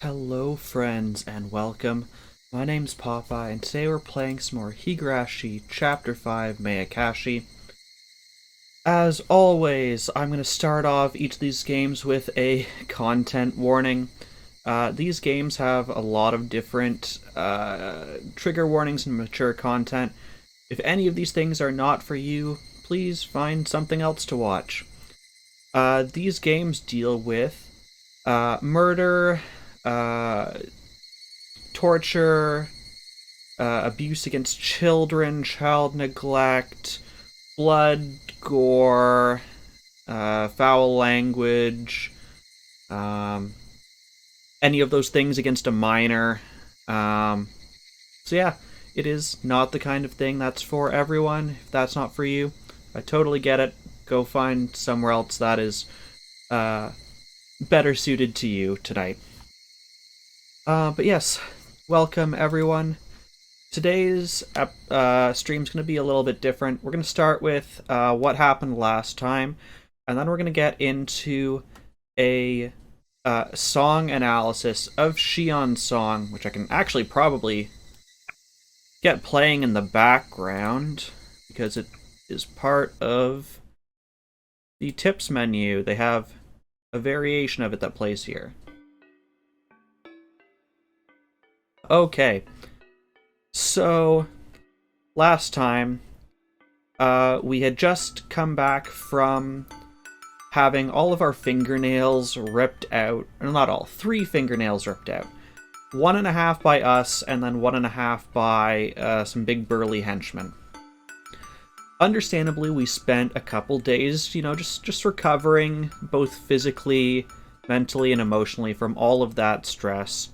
Hello friends and welcome. My name's Popeye and today we're playing some more Higurashi Chapter 5 Mayakashi. As always, I'm going to start off each of these games with a content warning. These games have a lot of different trigger warnings and mature content. If any of these things are not for you, please find something else to watch. These games deal with murder, torture, abuse against children, child neglect, blood, gore, foul language, any of those things against a minor. So yeah, it is not the kind of thing that's for everyone. If that's not for you, I totally get it. Go find somewhere else that is better suited to you tonight. But yes, welcome everyone. Today's stream's going to be a little bit different. We're going to start with what happened last time, and then we're going to get into a song analysis of Shion's song, which I can actually probably get playing in the background, because it is part of the tips menu. They have a variation of it that plays here. Okay, so last time we had just come back from having all of our fingernails ripped out. Or not all, 3 fingernails ripped out. 1.5 by us, and then 1.5 by some big burly henchmen. Understandably, we spent a couple days, just recovering, both physically, mentally, and emotionally from all of that stress.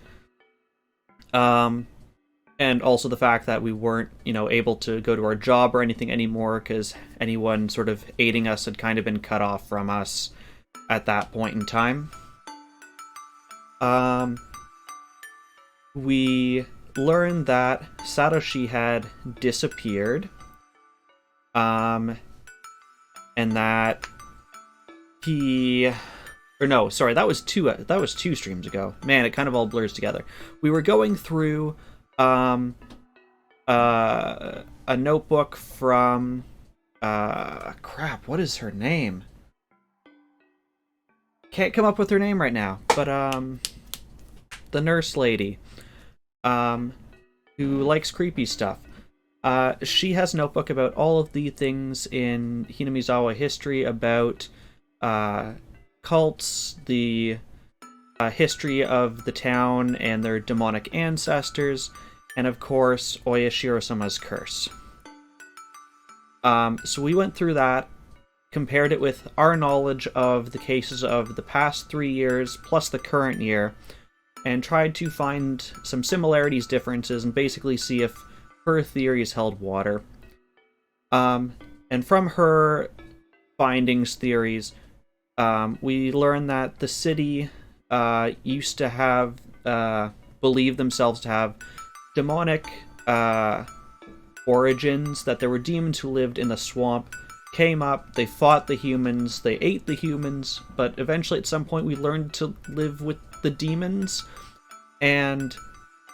And also the fact that we weren't, able to go to our job or anything anymore, because anyone sort of aiding us had kind of been cut off from us at that point in time. We learned that Satoshi had disappeared. And that that was two streams ago. Man, it kind of all blurs together. We were going through a notebook from what is her name? Can't come up with her name right now, but the nurse lady who likes creepy stuff. She has a notebook about all of the things in Hinamizawa history about cults, the history of the town and their demonic ancestors, and of course, Oya Shirosama's curse. So we went through that, compared it with our knowledge of the cases of the past 3 years, plus the current year, and tried to find some similarities, differences, and basically see if her theories held water. And from her findings, theories, we learned that the city used to have, believe themselves to have demonic origins, that there were demons who lived in the swamp, came up, they fought the humans, they ate the humans, but eventually at some point we learned to live with the demons, and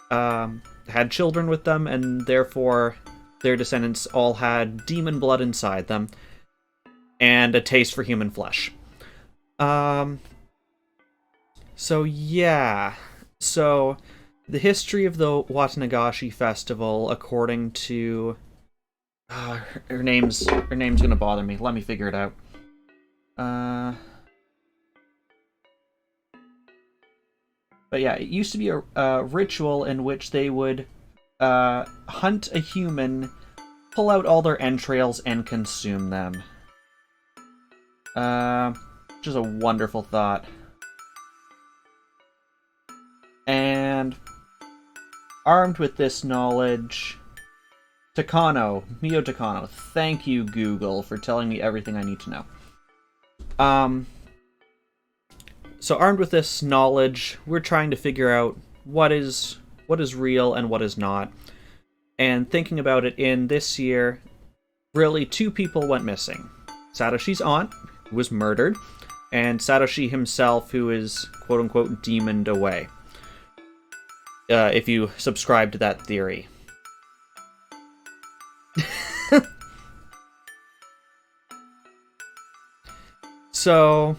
had children with them, and therefore their descendants all had demon blood inside them, and a taste for human flesh. So yeah. So, the history of the Watanagashi Festival, according to... her name's gonna bother me. Let me figure it out. But yeah, it used to be a ritual in which they would hunt a human, pull out all their entrails, and consume them. Which is a wonderful thought. And armed with this knowledge, Mio Takano, thank you, Google, for telling me everything I need to know. So armed with this knowledge, we're trying to figure out what is real and what is not. And thinking about it, in this year, really 2 people went missing. Satoshi's aunt, who was murdered, and Satoshi himself, who is quote-unquote demoned away. if you subscribe to that theory. So,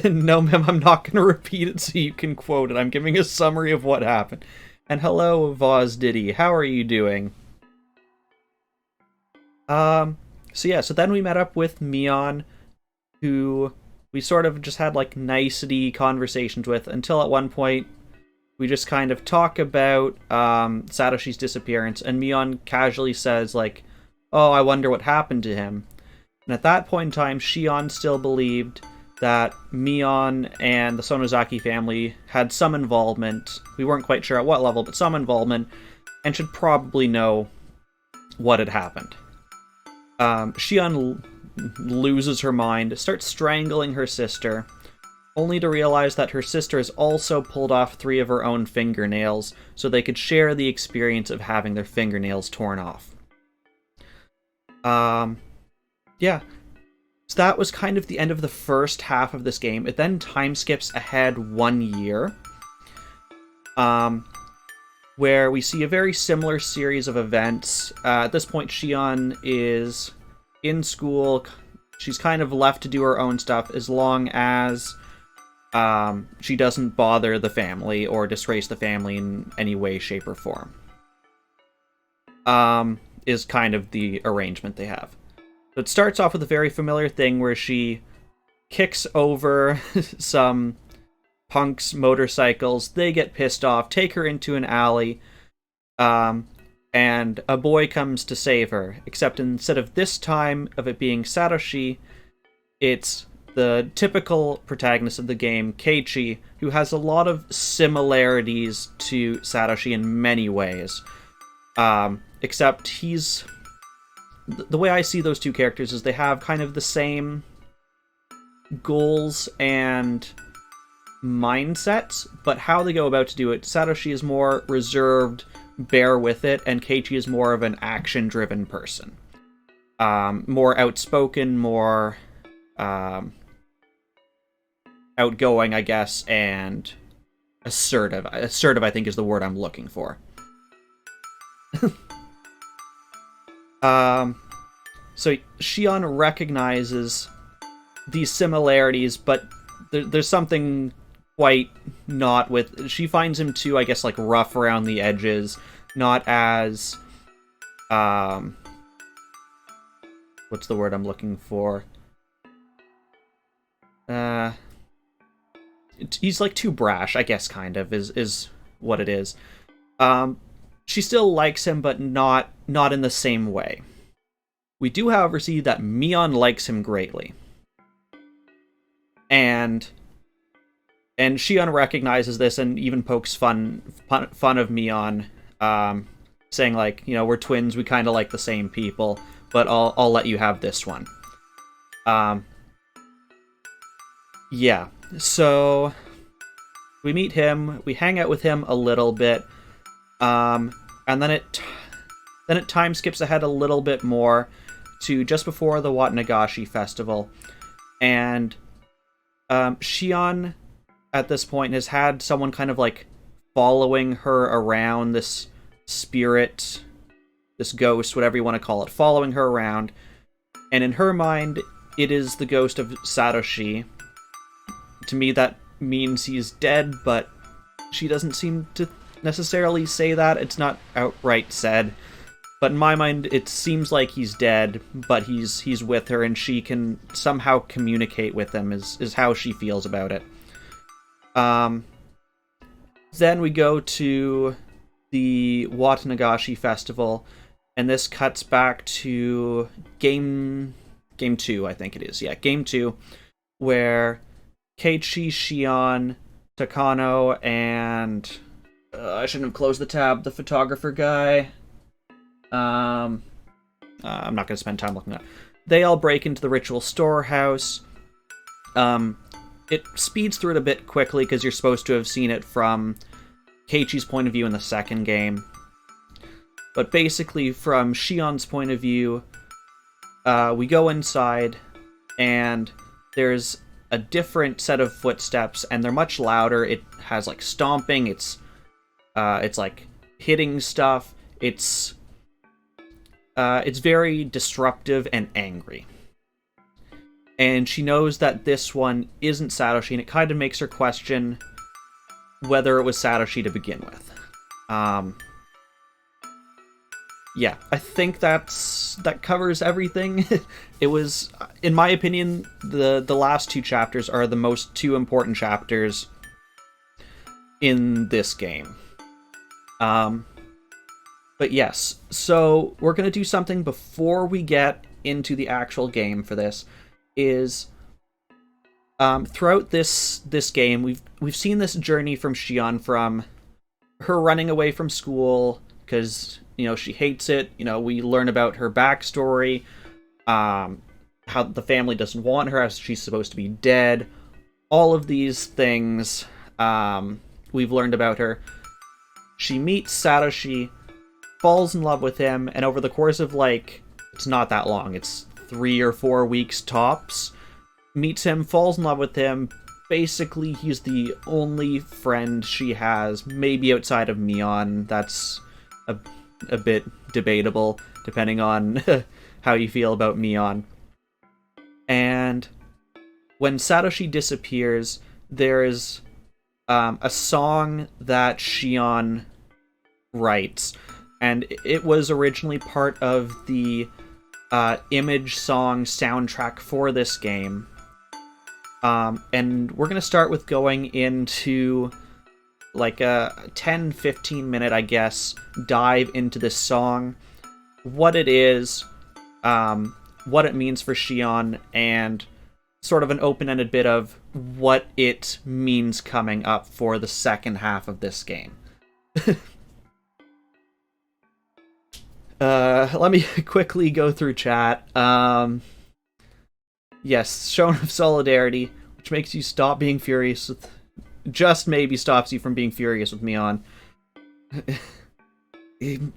no, ma'am, I'm not going to repeat it so you can quote it. I'm giving a summary of what happened. And hello, Voz Diddy. How are you doing? So then we met up with Mion, who we sort of just had, like, nicety conversations with, until at one point we just kind of talk about Satoshi's disappearance, and Mion casually says, like, oh, I wonder what happened to him. And at that point in time, Shion still believed that Mion and the Sonozaki family had some involvement. We weren't quite sure at what level, but some involvement, and should probably know what had happened. Shion loses her mind, starts strangling her sister, only to realize that her sister has also pulled off 3 of her own fingernails so they could share the experience of having their fingernails torn off. Yeah. So that was kind of the end of the first half of this game. It then time skips ahead 1 year, where we see a very similar series of events. At this point, Shion is in school. She's kind of left to do her own stuff as long as she doesn't bother the family or disgrace the family in any way, shape, or form. Is kind of the arrangement they have. So it starts off with a very familiar thing where she kicks over some punks' motorcycles. They get pissed off, take her into an alley, and a boy comes to save her. Except instead of this time of it being Satoshi, it's the typical protagonist of the game, Keiichi, who has a lot of similarities to Satoshi in many ways. Except he's... The way I see those two characters is they have kind of the same goals and mindsets, but how they go about to do it, Satoshi is more reserved, bear with it, and Keiichi is more of an action-driven person. More outspoken, more outgoing, I guess, and assertive. Assertive, I think, is the word I'm looking for. So Shion recognizes these similarities, but there's something quite not with... She finds him too, I guess, like, rough around the edges, not as... what's the word I'm looking for? He's, like, too brash, I guess, kind of, is what it is. She still likes him, but not in the same way. We do, however, see that Mion likes him greatly. And Shion recognizes this and even pokes fun of Mion, saying, like, you know, we're twins, we kind of like the same people, but I'll let you have this one. Yeah, so we meet him, we hang out with him a little bit, and then it time skips ahead a little bit more to just before the Watanagashi Festival, and Shion at this point has had someone kind of like following her around, this spirit, this ghost, whatever you want to call it, following her around, and in her mind it is the ghost of Satoshi. To me that means he's dead, but she doesn't seem to necessarily say that. It's not outright said, but in my mind it seems like he's dead, but he's with her and she can somehow communicate with him, is how she feels about it. Then we go to the Watanagashi Festival, and this cuts back to game 2, I think it is. Yeah, game 2, where Keiichi, Shion, Takano, and I shouldn't have closed the tab, the photographer guy. I'm not going to spend time looking at it. They all break into the ritual storehouse. It speeds through it a bit quickly because you're supposed to have seen it from Keiichi's point of view in the second game. But basically, from Shion's point of view, we go inside, and there's a different set of footsteps, and they're much louder. It has, like, stomping. It's It's like hitting stuff. It's very disruptive and angry. And she knows that this one isn't Satoshi, and it kind of makes her question whether it was Satoshi to begin with. Yeah, I think that covers everything. It was, in my opinion, the last two chapters are the most two important chapters in this game. But yes, so we're gonna do something before we get into the actual game for this. Is throughout this game, we've seen this journey from Shion, from her running away from school because she hates it. We learn about her backstory, how the family doesn't want her, as she's supposed to be dead. All of these things we've learned about her. She meets Satoshi, falls in love with him, and over the course of, it's not that long, it's 3 or 4 weeks tops, meets him, falls in love with him. Basically, he's the only friend she has, maybe outside of Mion. That's a bit debatable, depending on how you feel about Mion. And when Satoshi disappears, there is a song that Shion writes, and it was originally part of the image song soundtrack for this game. And we're going to start with going into a 10-15 minute, I guess, dive into this song, what it is, what it means for Shion, and sort of an open-ended bit of what it means coming up for the second half of this game. Let me quickly go through chat. Yes, shown of solidarity, which makes you stop being furious with... Just maybe stops you from being furious with Mion.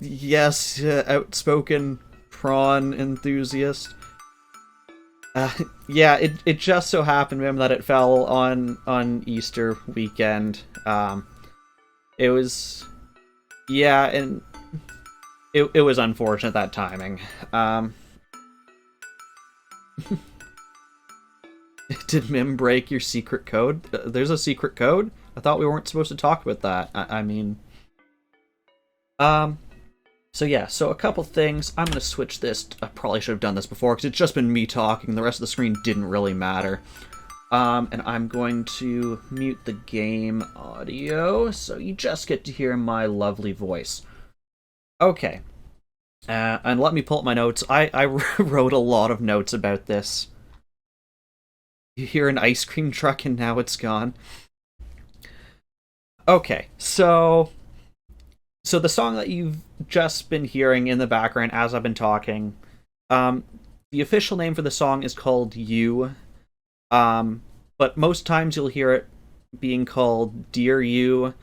Yes, outspoken prawn enthusiast. Yeah, it just so happened, ma'am, that it fell on Easter weekend. It was... Yeah, and... It was unfortunate, that timing. Did Mim break your secret code? There's a secret code? I thought we weren't supposed to talk about that. I mean... So yeah, so a couple things. I'm gonna switch this. I probably should have done this before, because it's just been me talking. The rest of the screen didn't really matter. And I'm going to mute the game audio, so you just get to hear my lovely voice. Okay. And let me pull up my notes. I wrote a lot of notes about this. You hear an ice cream truck and now it's gone. Okay, so the song that you've just been hearing in the background as I've been talking, the official name for the song is called You, but most times you'll hear it being called Dear You.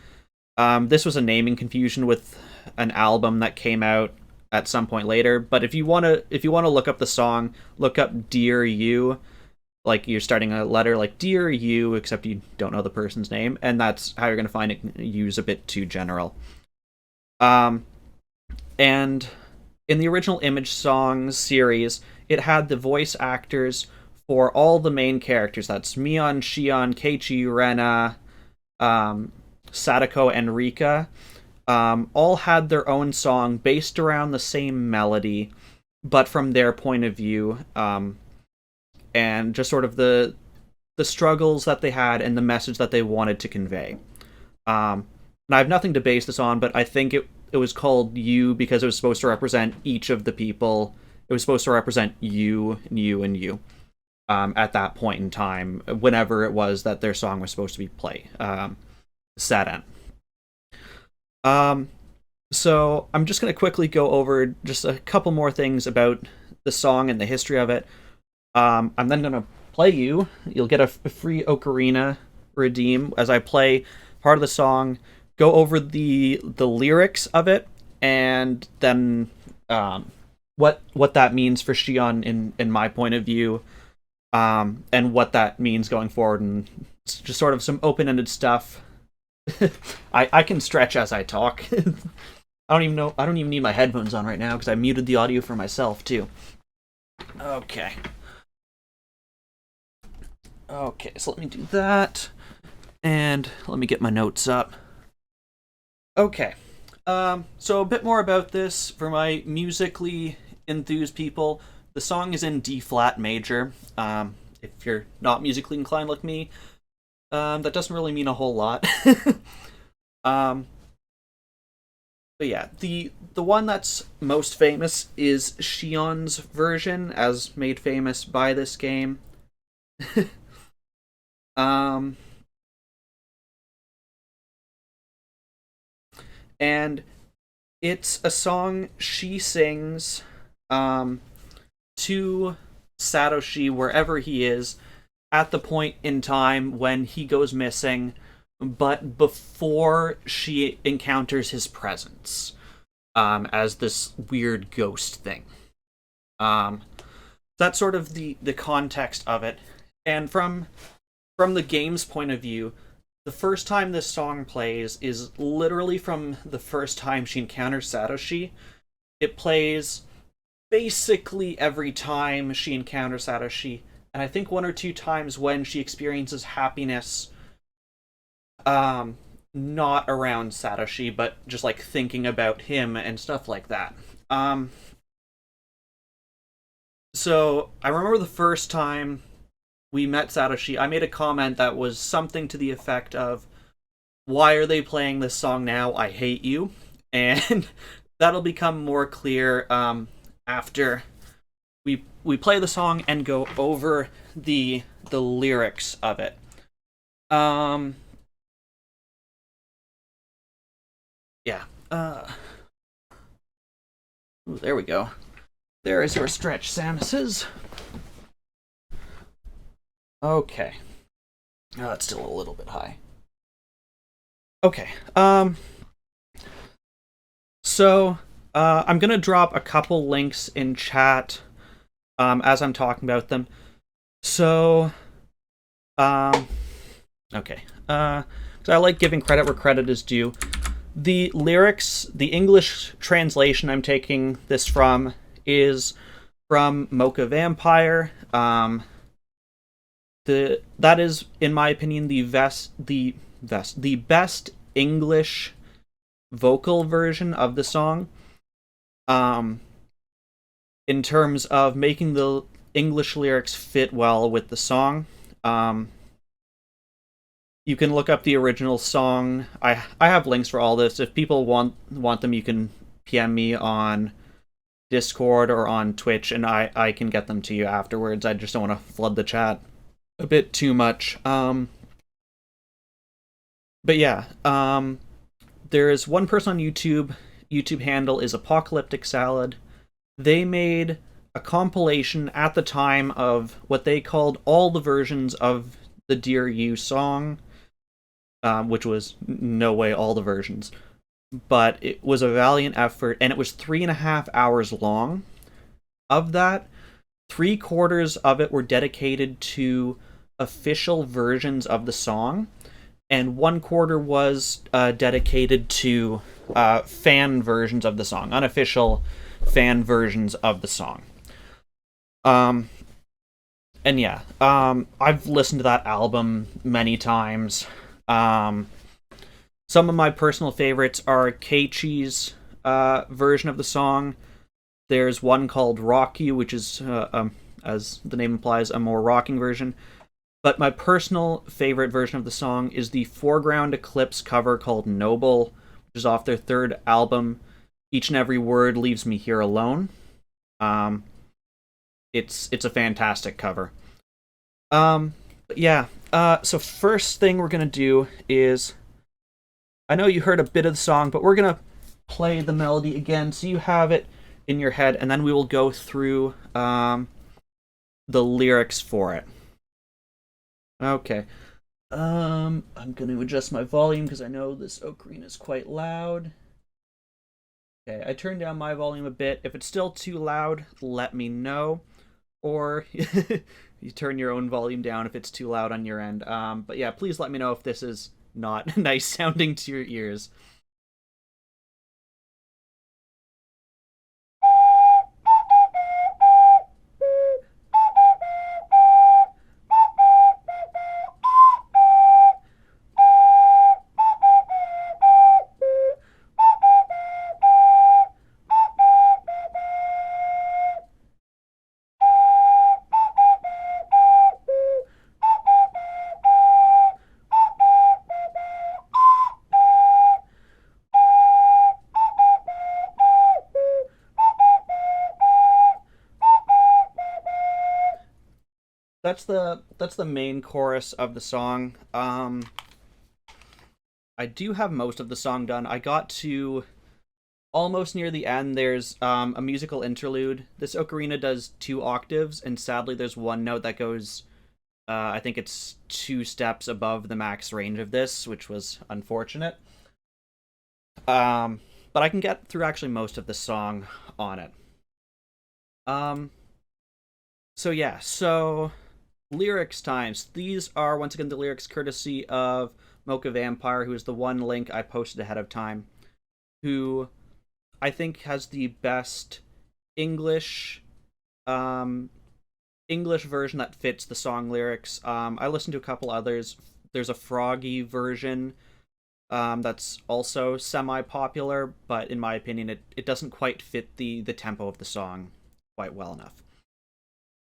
This was a naming confusion with an album that came out at some point later, but if you want to look up the song, look up Dear You, like you're starting a letter like Dear You, except you don't know the person's name, and that's how you're going to find it. Use a bit too general. And in the original Image Songs series, it had the voice actors for all the main characters. That's Mion, Shion, Keiichi, Rena, Sadako, and Rika. All had their own song based around the same melody, but from their point of view, and just sort of the struggles that they had and the message that they wanted to convey. And I have nothing to base this on, but I think it was called You because it was supposed to represent each of the people. It was supposed to represent you, and you, and you. At that point in time, whenever it was that their song was supposed to be set in. So I'm just going to quickly go over just a couple more things about the song and the history of it. I'm then going to play you. You'll get a free ocarina redeem as I play part of the song, go over the lyrics of it, and then what that means for Shion in my point of view, and what that means going forward, and just sort of some open-ended stuff I can stretch as I talk. I don't even know. I don't even need my headphones on right now because I muted the audio for myself too. Okay. Okay, so let me do that. And let me get my notes up. Okay. So a bit more about this for my musically enthused people. The song is in D flat major. If you're not musically inclined like me, that doesn't really mean a whole lot. um, but yeah, the one that's most famous is Shion's version, as made famous by this game. um, and it's a song she sings to Satoshi wherever he is at the point in time when he goes missing, but before she encounters his presence as this weird ghost thing. That's sort of the context of it. And from the game's point of view, the first time this song plays is literally from the first time she encounters Satoshi. It plays basically every time she encounters Satoshi, and I think one or two times when she experiences happiness, not around Satoshi, but just like thinking about him and stuff like that. So I remember the first time we met Satoshi, I made a comment that was something to the effect of, "Why are they playing this song now? I hate you." And that'll become more clear after we play the song and go over the lyrics of it. Yeah. Ooh, there we go. There is your stretch, Samuses. Okay. Oh, it's still a little bit high. Okay. So, I'm gonna drop a couple links in chat as I'm talking about them. So, okay. So I like giving credit where credit is due. The lyrics, the English translation I'm taking this from is from Mocha Vampire. That is, in my opinion, the best English vocal version of the song. In terms of making the English lyrics fit well with the song. You can look up the original song. I have links for all this. If people want them, you can PM me on Discord or on Twitch, and I can get them to you afterwards. I just don't want to flood the chat a bit too much. But yeah, there is one person on YouTube. YouTube handle is Apocalyptic Salad. They made a compilation at the time of what they called all the versions of the Dear You song, which was no way all the versions. But it was a valiant effort, and it was 3.5 hours long. Of that, 3/4 of it were dedicated to official versions of the song, and 1/4 was dedicated to fan versions of the song, unofficial fan versions of the song. And yeah, I've listened to that album many times. Some of my personal favorites are Keiichi's version of the song. There's one called Rock You, which is, as the name implies, a more rocking version. But my personal favorite version of the song is the Foreground Eclipse cover called Noble, which is off their third album, Each and Every Word Leaves Me Here Alone. It's a fantastic cover. But yeah, so first thing we're going to do is, I know you heard a bit of the song, but we're going to play the melody again so you have it in your head, and then we will go through the lyrics for it. Okay. I'm going to adjust my volume because I know this ocarina is quite loud. Okay, I turned down my volume a bit. If it's still too loud, let me know. Or you turn your own volume down if it's too loud on your end. But yeah, please let me know if this is not nice sounding to your ears. That's the main chorus of the song. I do have most of the song done. I got to almost near the end. There's a musical interlude. This ocarina does 2 octaves, and sadly, there's one note that goes. I think it's 2 steps above the max range of this, which was unfortunate. But I can get through actually most of the song on it. Um, so yeah, so lyrics times. These are once again the lyrics courtesy of Mocha Vampire, who is the one link I posted ahead of time, who I think has the best English um English version that fits the song lyrics. I listened to a couple others. There's a Froggy version that's also semi-popular, but in my opinion, it doesn't quite fit the tempo of the song quite well enough.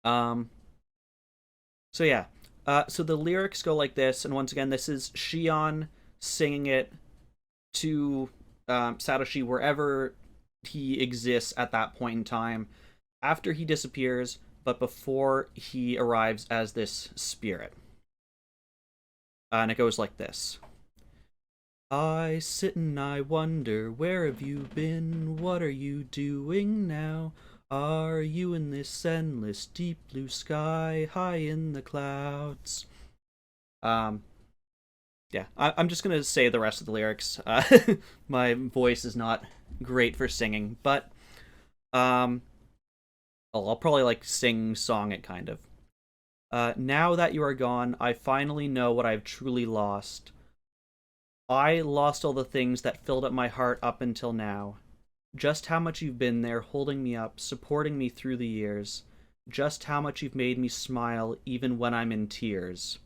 Um, so yeah, so the lyrics go like this, and once again, this is Shion singing it to Satoshi wherever he exists at that point in time, after he disappears, but before he arrives as this spirit. And it goes like this. I sit and I wonder, where have you been? What are you doing now? Are you in this endless deep blue sky, high in the clouds? Um, yeah, I'm just gonna say the rest of the lyrics. My voice is not great for singing, but um, I'll probably like sing song it kind of. Now that you are gone, I finally know what I've truly lost. I lost all the things that filled up my heart up until now. Just how much you've been there, holding me up, supporting me through the years. Just how much you've made me smile, even when I'm in tears.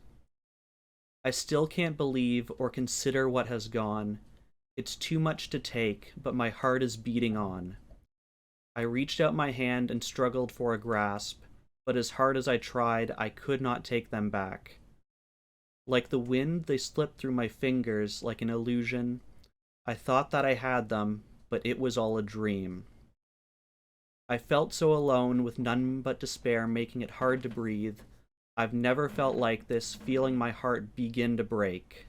I still can't believe or consider what has gone. It's too much to take, but my heart is beating on. I reached out my hand and struggled for a grasp, but as hard as I tried, I could not take them back. Like the wind, they slipped through my fingers like an illusion. I thought that I had them, but it was all a dream. I felt so alone, with none but despair making it hard to breathe. I've never felt like this, feeling my heart begin to break.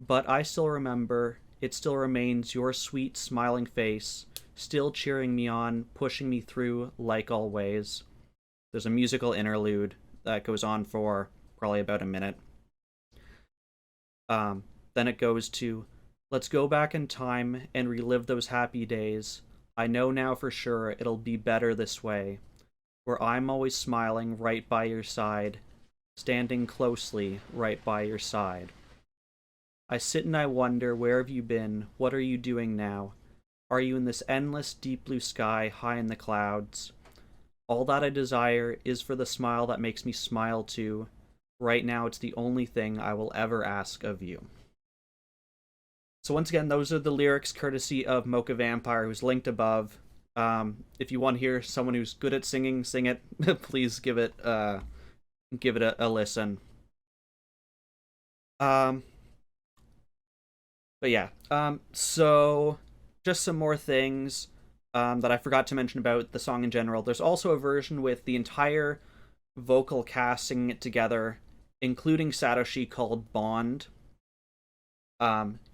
But I still remember, it still remains your sweet, smiling face, still cheering me on, pushing me through like always. There's a musical interlude that goes on for probably about a minute. Then it goes to, let's go back in time and relive those happy days. I know now for sure it'll be better this way, where I'm always smiling right by your side, standing closely right by your side. I sit and I wonder, where have you been? What are you doing now? Are you in this endless deep blue sky high in the clouds? All that I desire is for the smile that makes me smile too. Right now, it's the only thing I will ever ask of you. So once again, those are the lyrics courtesy of Mocha Vampire, who's linked above. If you want to hear someone who's good at singing, sing it. Please give it a listen. Um, but yeah. So just some more things that I forgot to mention about the song in general. There's also a version with the entire vocal cast singing it together, including Satoshi, called Bond.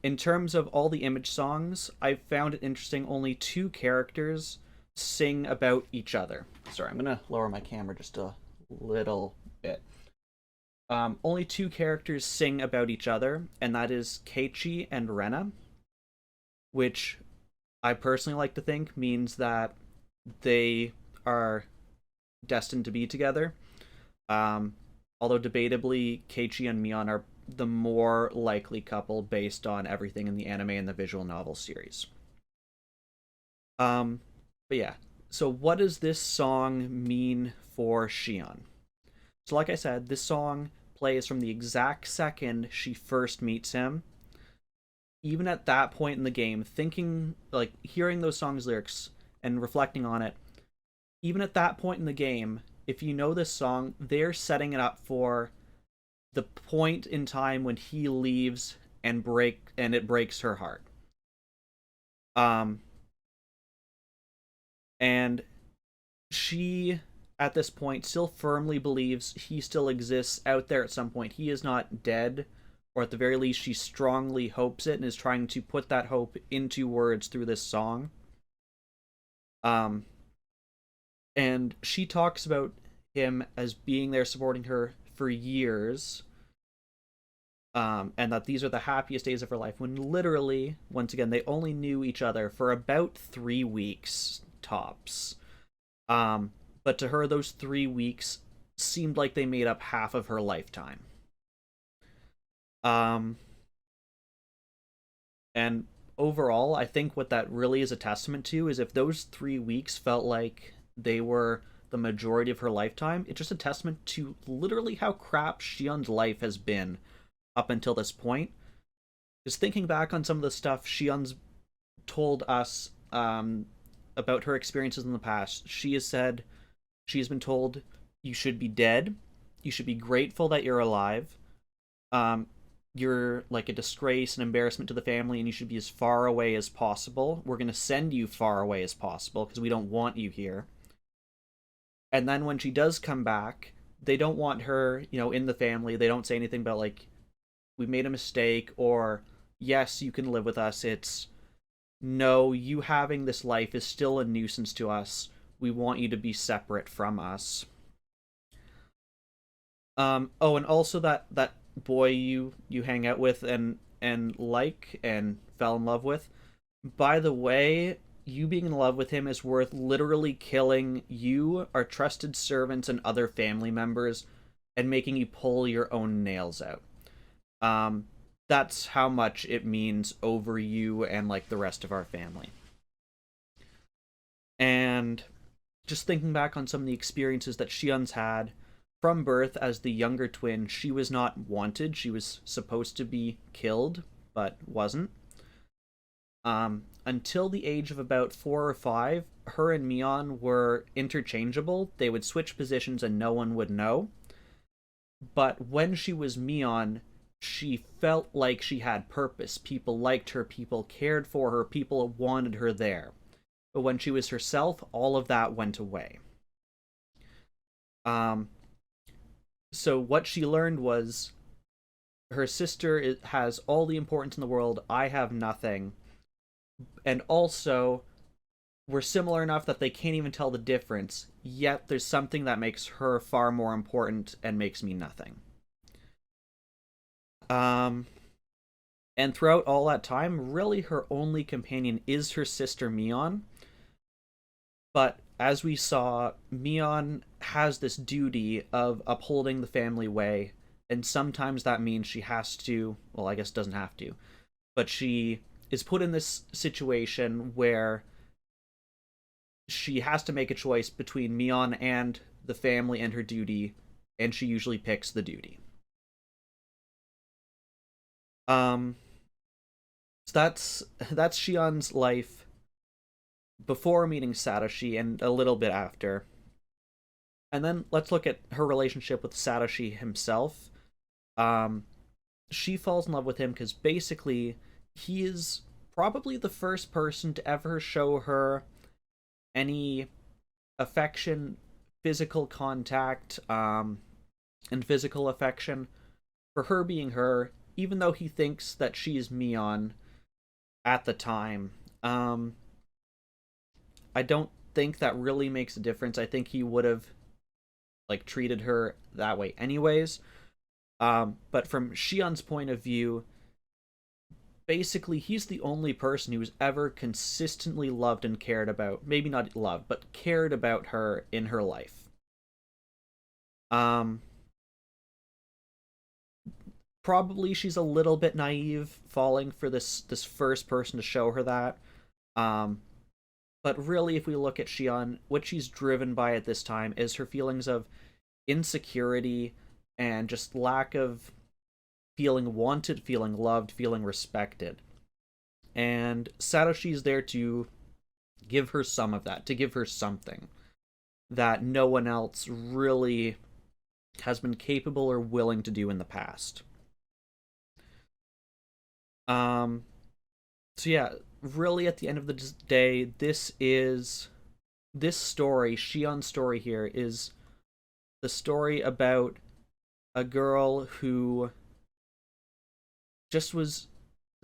In terms of all the image songs, I found it interesting only 2 characters sing about each other. Sorry, I'm gonna lower my camera just a little bit. Only 2 characters sing about each other, and that is Keiichi and Rena, which I personally like to think means that they are destined to be together. Although debatably, Keiichi and Mion are the more likely couple based on everything in the anime and the visual novel series. Um, but yeah, so what does this song mean for Shion? So, like I said, this song plays from the exact second she first meets him. Even at that point in the game, thinking, like, hearing those songs' lyrics and reflecting on it, even at that point in the game, if you know this song, they're setting it up for the point in time when he leaves and it breaks her heart. Um, and she at this point still firmly believes he still exists out there at some point. He is not dead, or at the very least, she strongly hopes it and is trying to put that hope into words through this song. Um, and she talks about him as being there supporting her for years, and that these are the happiest days of her life. When literally, once again, they only knew each other for about 3 weeks tops. Um, but to her, those 3 weeks seemed like they made up half of her lifetime. Um, and overall, I think what that really is a testament to is if those 3 weeks felt like they were the majority of her lifetime, it's just a testament to literally how crap Shion's life has been up until this point. Because thinking back on some of the stuff Shion's told us about her experiences in the past, she has said she has been told you should be dead, you should be grateful that you're alive, um, you're like a disgrace and embarrassment to the family, and you should be as far away as possible. We're going to send you far away as possible because we don't want you here. And then when she does come back, they don't want her, in the family. They don't say anything about like we made a mistake or yes, you can live with us. It's no, you having this life is still a nuisance to us. We want you to be separate from us. Oh, and also that boy you hang out with and like and fell in love with. By the way, you being in love with him is worth literally killing you, our trusted servants, and other family members, and making you pull your own nails out. Um, that's how much it means over you and like the rest of our family. And just thinking back on some of the experiences that Shion's had from birth as the younger twin, she was not wanted. She was supposed to be killed, but wasn't. Until the age of about 4 or 5, her and Mion were interchangeable. They would switch positions and no one would know. But when she was Mion, she felt like she had purpose. People liked her, people cared for her, people wanted her there. But when she was herself, all of that went away. Um, so what she learned was her sister has all the importance in the world. I have nothing. And also, we're similar enough that they can't even tell the difference. Yet there's something that makes her far more important and makes me nothing. Um, and throughout all that time, really her only companion is her sister Mion. But as we saw, Mion has this duty of upholding the family way, and sometimes that means she has to, well, I guess doesn't have to, but she is put in this situation where she has to make a choice between Mion and the family and her duty, and she usually picks the duty. Um, so that's Shion's life before meeting Satoshi and a little bit after. And then let's look at her relationship with Satoshi himself. Um, she falls in love with him because basically he is probably the first person to ever show her any affection, physical contact, and physical affection for her being her, even though he thinks that she's Mion at the time. I don't think that really makes a difference. I think he would have like treated her that way anyways. But from Shion's point of view, basically he's the only person who's ever consistently loved and cared about, maybe not loved, but cared about her in her life. Um Probably she's a little bit naive, falling for this first person to show her that. Um, but really, if we look at Shion, what she's driven by at this time is her feelings of insecurity and just lack of feeling wanted, feeling loved, feeling respected. And Satoshi's there to give her some of that, to give her something that no one else really has been capable or willing to do in the past. Um, so yeah, really at the end of the day, this story, Shion's story here, is the story about a girl who just was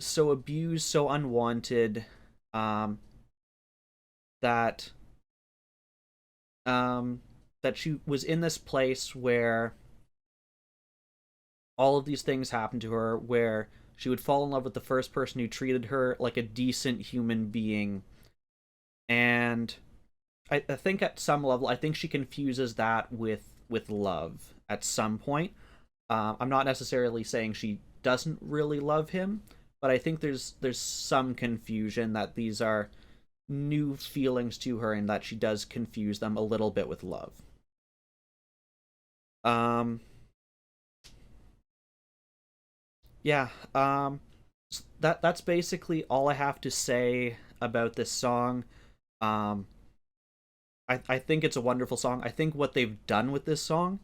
so abused, so unwanted, um, that um, that she was in this place where all of these things happened to her, where she would fall in love with the first person who treated her like a decent human being. And I think at some level, I think she confuses that with love at some point. I'm not necessarily saying she doesn't really love him, but I think there's some confusion that these are new feelings to her, and that she does confuse them a little bit with love. Um, yeah. That's basically all I have to say about this song. Um, I think it's a wonderful song. I think what they've done with this song,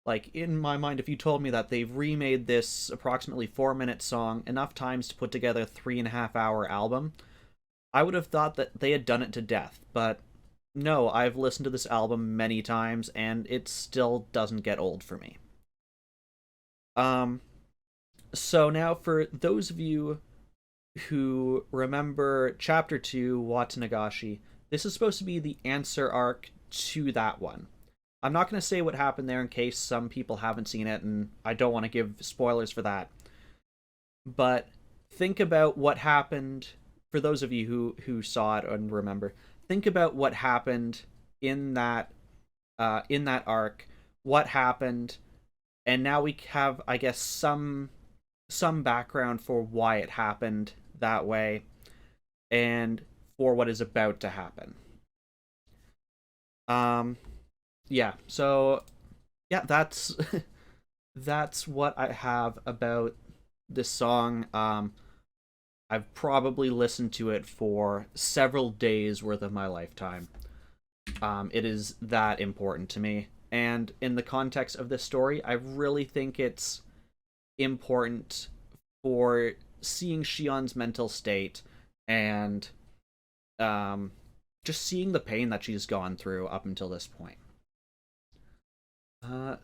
like in my mind, if you told me that they've remade this approximately 4 minute song enough times to put together a 3.5 hour album, I would have thought that they had done it to death. But no, I've listened to this album many times and it still doesn't get old for me. Um, so now for those of you who remember Chapter 2, Watanagashi, this is supposed to be the answer arc to that one. I'm not going to say what happened there in case some people haven't seen it, and I don't want to give spoilers for that. But think about what happened, for those of you who saw it and remember. Think about what happened in that arc, what happened, and now we have, I guess, some background for why it happened that way, and for what is about to happen. Um, yeah. So yeah, that's that's what I have about this song. I've probably listened to it for several days worth of my lifetime. It is that important to me, and in the context of this story, I really think it's important for seeing Shion's mental state and um, just seeing the pain that she's gone through up until this point.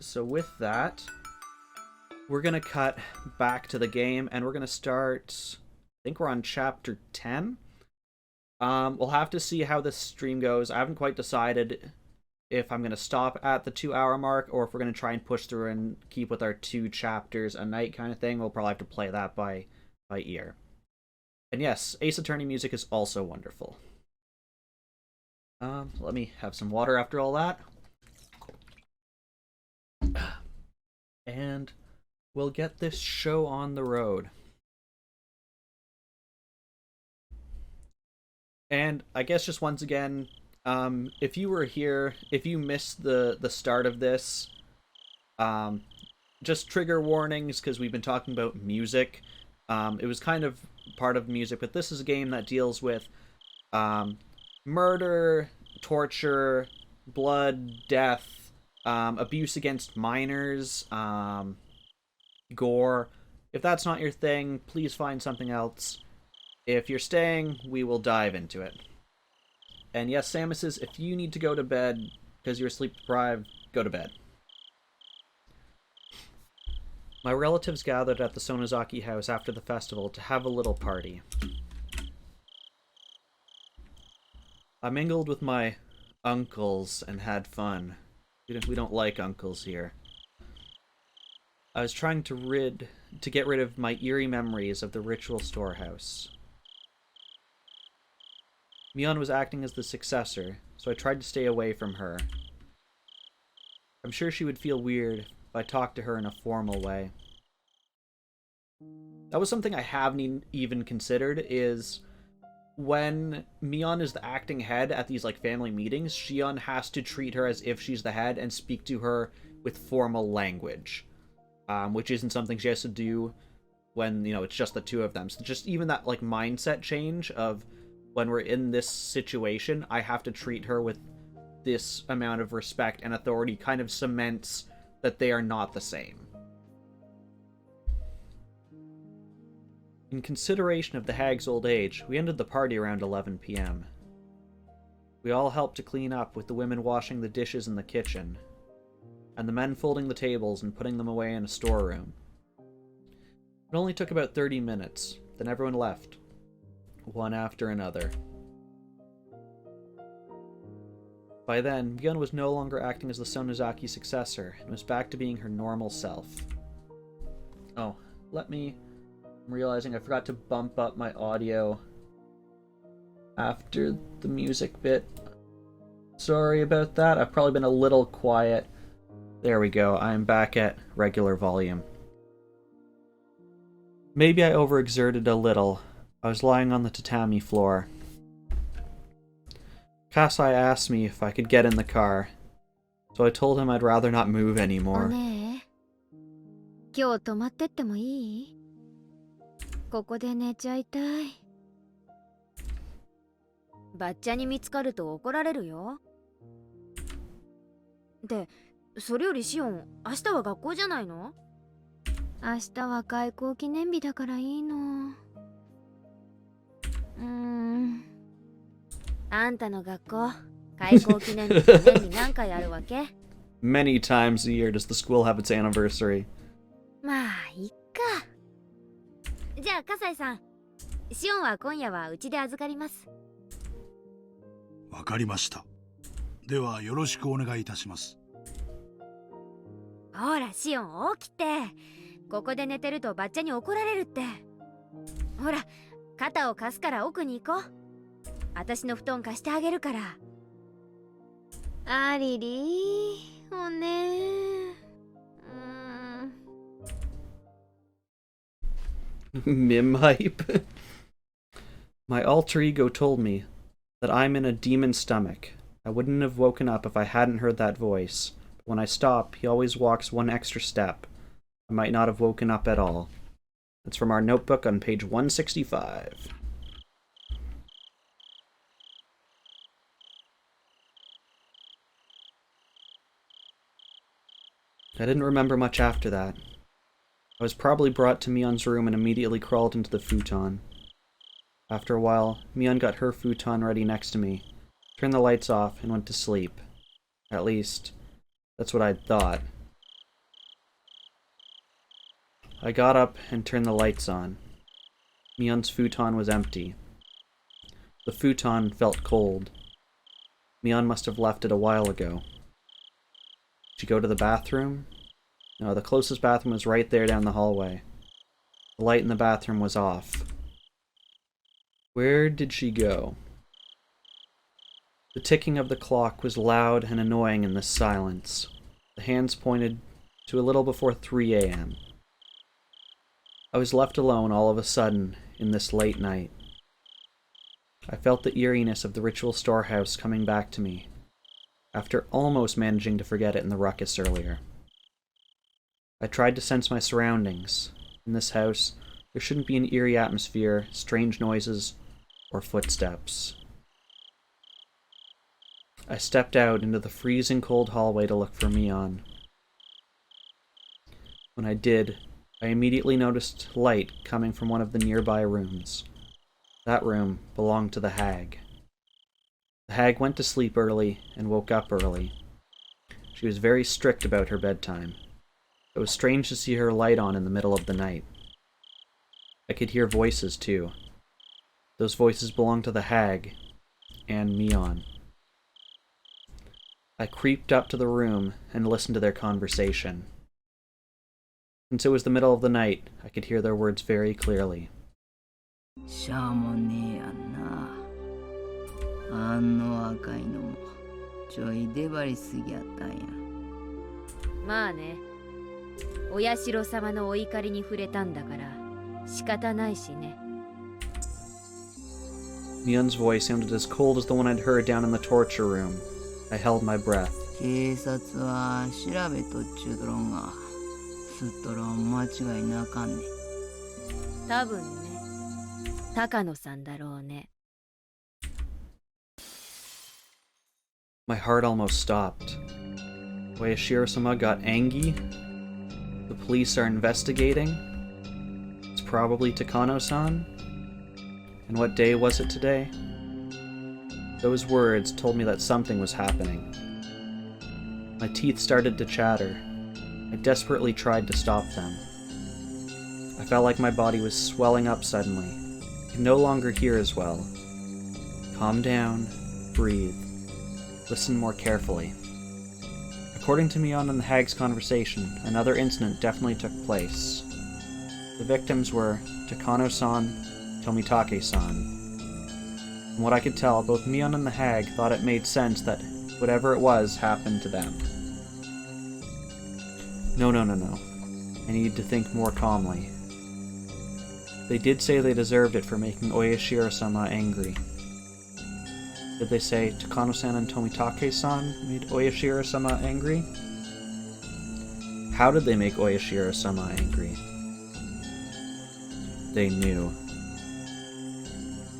So with that, we're gonna cut back to the game, and we're gonna start. I think we're on chapter 10. We'll have to see how this stream goes. I haven't quite decided if I'm gonna stop at the 2 hour mark or if we're gonna try and push through and keep with our 2 chapters a night kind of thing. We'll probably have to play that by ear. And yes, Ace Attorney music is also wonderful. Let me have some water after all that. And we'll get this show on the road. And I guess just once again, if you were here, if you missed the start of this, um, just trigger warnings because we've been talking about music. It was kind of part of music, but this is a game that deals with um, murder, torture, blood, death, abuse against minors, gore. If that's not your thing, please find something else. If you're staying, we will dive into it. And yes, Samus says, if you need to go to bed because you're sleep deprived, go to bed. My relatives gathered at the Sonozaki house after the festival to have a little party. I mingled with my uncles and had fun. We don't like uncles here. I was trying to get rid of my eerie memories of the ritual storehouse. Mion was acting as the successor, so I tried to stay away from her. I'm sure she would feel weird if I talked to her in a formal way. That was something I haven't even considered, is when Mion is the acting head at these like family meetings, Shion has to treat her as if she's the head and speak to her with formal language, which isn't something she has to do when, it's just the two of them. So just even that like mindset change of when we're in this situation, I have to treat her with this amount of respect and authority kind of cements that they are not the same. In consideration of the hag's old age, we ended the party around 11 p.m. We all helped to clean up, with the women washing the dishes in the kitchen, and the men folding the tables and putting them away in a storeroom. It only took about 30 minutes, then everyone left, one after another. By then, Mion was no longer acting as the Sonozaki successor, and was back to being her normal self. Oh, I'm realizing I forgot to bump up my audio after the music bit. Sorry about that. I've probably been a little quiet. There we go. I'm back at regular volume. Maybe I overexerted a little. I was lying on the tatami floor. Kasai asked me if I could get in the car, so I told him I'd rather not move anymore. 今日泊まってってもいい？ここで寝ちゃいたい。バッチャに見つかると怒られるよ。で、それよりシオン、明日は学校じゃないの？明日は開校記念日だからいいの。あんたの学校、開校記念日年に何回あるわけ？ Many times a year does the school have its anniversary. まあ、いっか。じゃあ、笠井さん。シオンは今夜はうちで預かります。わかりました。ではよろしくお願いいたします。ほら、シオン起きて。ここで寝てるとバッチャに怒られるって。ほら、肩を貸すから奥に行こう。私の布団貸してあげるから。ありりー、おねMim hype. My alter ego told me that I'm in a demon's stomach. I wouldn't have woken up if I hadn't heard that voice. But when I stop, he always walks one extra step. I might not have woken up at all. That's from our notebook on page 165. I didn't remember much after that. I was probably brought to Mion's room and immediately crawled into the futon. After a while, Mion got her futon ready next to me, turned the lights off, and went to sleep. At least, that's what I'd thought. I got up and turned the lights on. Mion's futon was empty. The futon felt cold. Mion must have left it a while ago. Did she go to the bathroom? No, the closest bathroom was right there down the hallway. The light in the bathroom was off. Where did she go? The ticking of the clock was loud and annoying in this silence. The hands pointed to a little before 3 a.m. I was left alone all of a sudden in this late night. I felt the eeriness of the ritual storehouse coming back to me, after almost managing to forget it in the ruckus earlier. I tried to sense my surroundings. In this house, there shouldn't be an eerie atmosphere, strange noises, or footsteps. I stepped out into the freezing cold hallway to look for Mion. When I did, I immediately noticed light coming from one of the nearby rooms. That room belonged to the hag. The hag went to sleep early and woke up early. She was very strict about her bedtime. It was strange to see her light on in the middle of the night. I could hear voices, too. Those voices belonged to the hag and Mion. I creeped up to the room and listened to their conversation. Since it was the middle of the night, I could hear their words very clearly. しゃもねえやんな。あの赤いのもちょい出張りすぎやったんや。まあね。お社様のお怒りに触れたんだから、仕方ないしね。 Mion's voice sounded as cold as the one I'd heard down in the torture room. I held my breath. 警察は調べとっちゅうとろんが、すっとろん間違いなあかんね。多分ね。高野さんだろうね。 My heart almost stopped. Oyashiro-sama got angry. The police are investigating. It's probably Takano-san. And what day was it today? Those words told me that something was happening. My teeth started to chatter. I desperately tried to stop them. I felt like my body was swelling up suddenly. I could no longer hear as well. Calm down. Breathe. Listen more carefully. According to Mion and the Hag's conversation, another incident definitely took place. The victims were Takano-san, Tomitake-san. From what I could tell, both Mion and the Hag thought it made sense that whatever it was happened to them. No. I needed to think more calmly. They did say they deserved it for making Oyashiro-sama angry. Did they say Takano-san and Tomitake-san made Oyashiro-sama angry? How did they make Oyashiro-sama angry? They knew.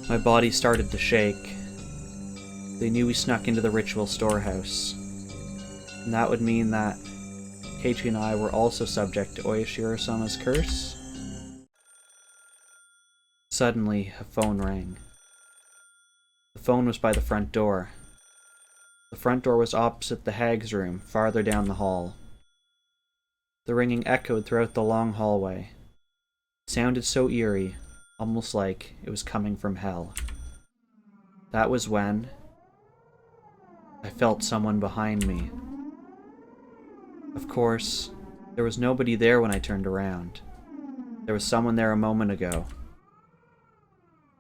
My body started to shake. They knew we snuck into the ritual storehouse. And that would mean that Keiichi and I were also subject to Oyashiro-sama's curse? Suddenly, a phone rang. The phone was by the front door. The front door was opposite the Hag's room, farther down the hall. The ringing echoed throughout the long hallway. It sounded so eerie, almost like it was coming from hell. That was when I felt someone behind me. Of course, there was nobody there when I turned around. There was someone there a moment ago.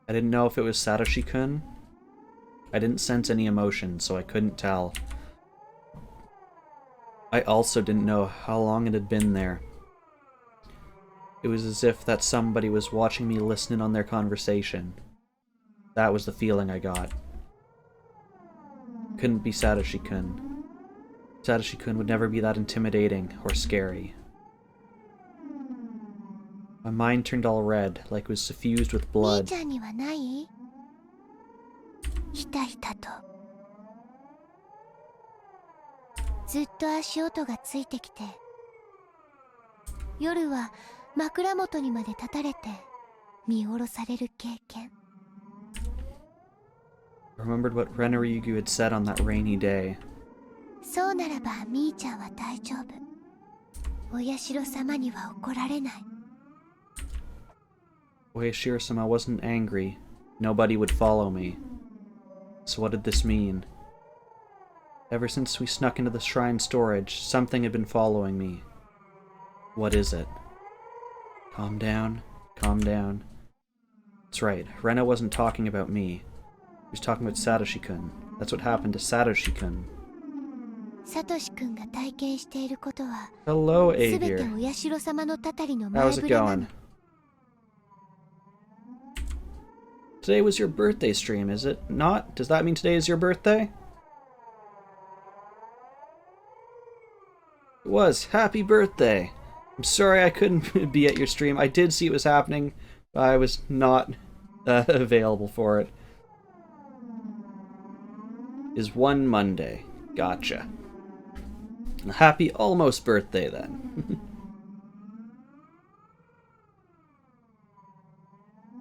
I didn't know if it was Satoshi-kun. I didn't sense any emotion, so I couldn't tell. I also didn't know how long it had been there. It was as if that somebody was watching me listening on their conversation. That was the feeling I got. Couldn't be Satoshi-kun. Satoshi-kun would never be that intimidating or scary. My mind turned all red, like it was suffused with blood. 兄ちゃんにはない？ひたひたと。ずっと足音がついてきて、夜は枕元にまで立たれて見下ろされる経験。I remembered what Renryugu had said on that rainy day. そうならばみーちゃんは大丈夫。お社様には怒られない。Oyashiro-sama wasn't angry. Nobody would follow me. So what did this mean? Ever since we snuck into the shrine storage, something had been following me. What is it? Calm down. Calm down. That's right, Rena wasn't talking about me. He was talking about Satoshi-kun. That's what happened to Satoshi-kun. サトシ君が体験していることは Hello, すべて Avier. お社様のたたりの How's 前 it 触れなの。 going? Today was your birthday stream, is it not? Does that mean today is your birthday? It was. Happy birthday. I'm sorry I couldn't be at your stream. I did see it was happening, but I was not available for it. Is one Monday. Gotcha. Happy almost birthday then.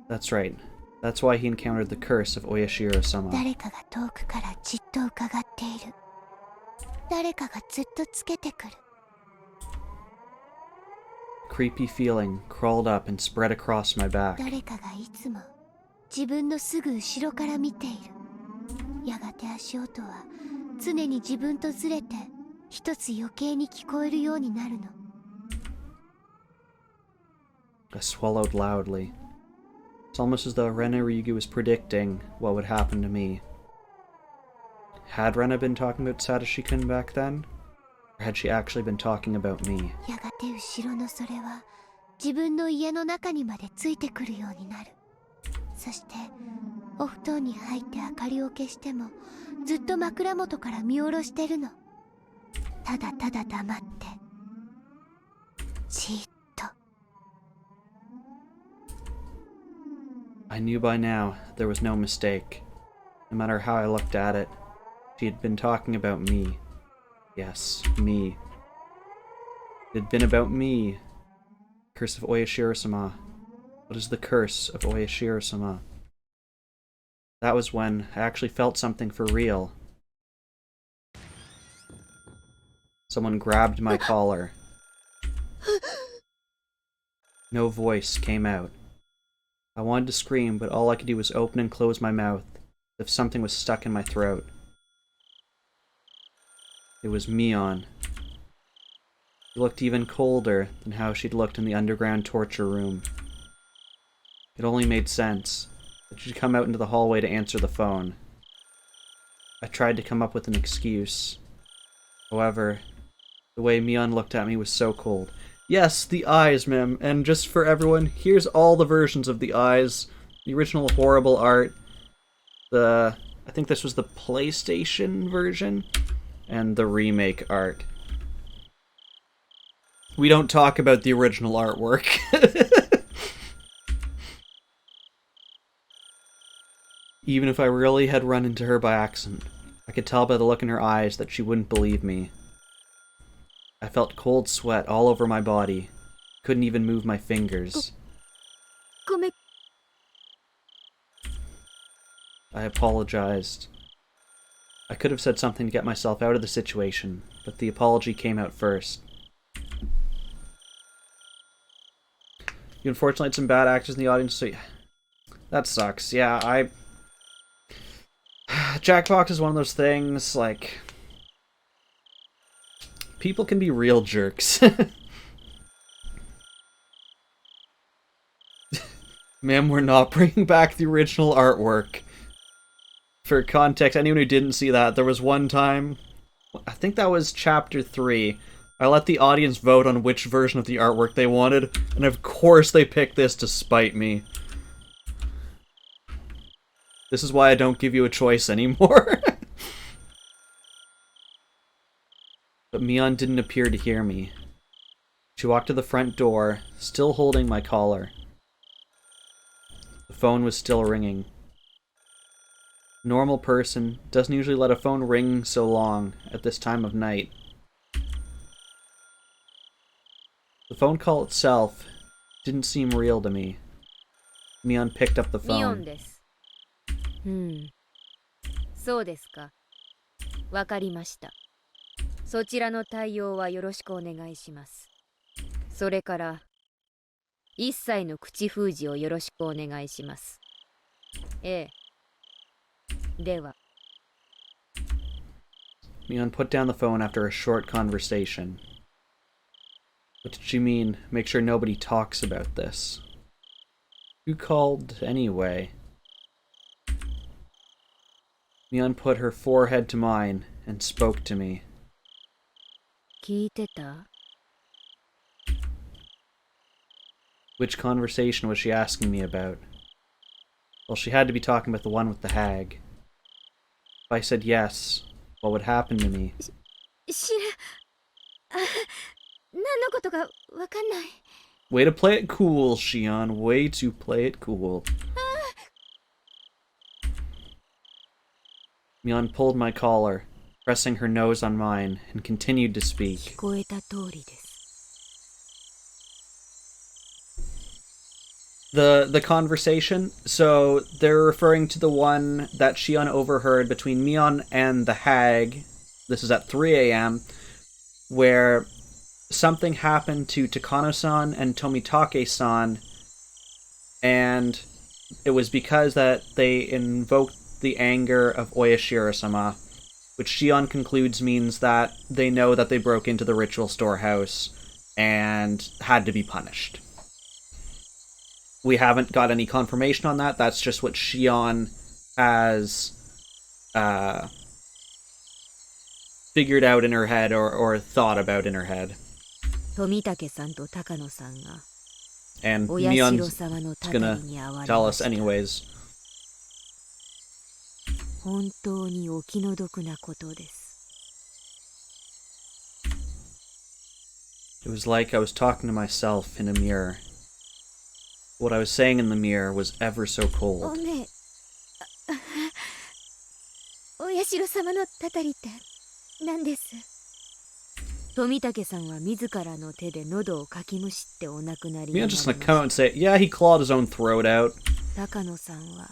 That's right. That's why he encountered the curse of Oyashiro-sama. 誰かが遠くからじっと伺っている。誰かがずっとつけてくる。 Creepy feeling crawled up and spread across my back. 誰かがいつも自分のすぐ後ろから見ている。やがて足音は常に自分とずれて一つ余計に聞こえるようになるの。 I swallowed loudly. It's almost as though Renryugu was predicting what would happen to me. Had Rena been talking about Satoshi-kun back then? Or had she actually been talking about me? やがて後ろのそれは自分の家の中にまでついてくるようになる。そしてお布団に入って明かりを消してもずっと枕元から見下ろしてるの。ただただ黙ってじーっと。 I knew by now there was no mistake. No matter how I looked at it, she had been talking about me. Yes, me. It had been about me. Curse of Oyashiro-sama. What is the curse of Oyashiro-sama? That was when I actually felt something for real. Someone grabbed my collar. No voice came out. I wanted to scream, but all I could do was open and close my mouth, as if something was stuck in my throat. It was Mion. She looked even colder than how she'd looked in the underground torture room. It only made sense that she'd come out into the hallway to answer the phone. I tried to come up with an excuse. However, the way Mion looked at me was so cold. Yes, the eyes, ma'am. And just for everyone, here's all the versions of the eyes. The original horrible art. I think this was the PlayStation version. And the remake art. We don't talk about the original artwork. Even if I really had run into her by accident, I could tell by the look in her eyes that she wouldn't believe me. I felt cold sweat all over my body. Couldn't even move my fingers. I apologized. I could have said something to get myself out of the situation, but the apology came out first. You unfortunately had some bad actors in the audience, so yeah. That sucks. Yeah, Jackbox is one of those things, like... people can be real jerks. Ma'am, we're not bringing back the original artwork. For context, anyone who didn't see that, there was one time, I think that was chapter 3, I let the audience vote on which version of the artwork they wanted, and of course they picked this to spite me. This is why I don't give you a choice anymore. But Mion didn't appear to hear me. She walked to the front door, still holding my collar. The phone was still ringing. A normal person doesn't usually let a phone ring so long at this time of night. The phone call itself didn't seem real to me. Mion picked up the phone. そうですか。わかりました。そちらの対応はよろしくお願いします。それから一切の口封じをよろしくお願いします。ええ。では。Mion put down the phone after a short conversation. What did she mean? Make sure nobody talks about this. Who called anyway? Mion put her forehead to mine and spoke to me. 聞いてた? Which conversation was she asking me about? Well, she had to be talking about the one with the hag. If I said yes, what would happen to me? 何のことかわかんない。 Way to play it cool, Shion. Way to play it cool. Mion pulled my collar, pressing her nose on mine, and continued to speak. 聞こえた通りです。 The conversation, so they're referring to the one that Shion overheard between Mion and the hag. This is at 3 a.m., where something happened to Takano-san and Tomitake-san, and it was because that they invoked the anger of Oyashiro-sama, which Shion concludes means that they know that they broke into the ritual storehouse and had to be punished. We haven't got any confirmation on that. That's just what Shion has figured out in her head or thought about in her head. 富武さんと高野さんが And お社 Mion's 様のたた gonna りに遭われ tell ま us した。 anyways. 本当にお気の毒なことです。 It was like I was talking to myself in a mirror. What I was saying in the mirror was ever so お cold. ねお社様のたたりって何です？富武さんは自らの手で喉をかきむしってお亡くなりにな Mion's り just ま gonna し come out た。 and say, yeah, he clawed his own throat out. 高野さんは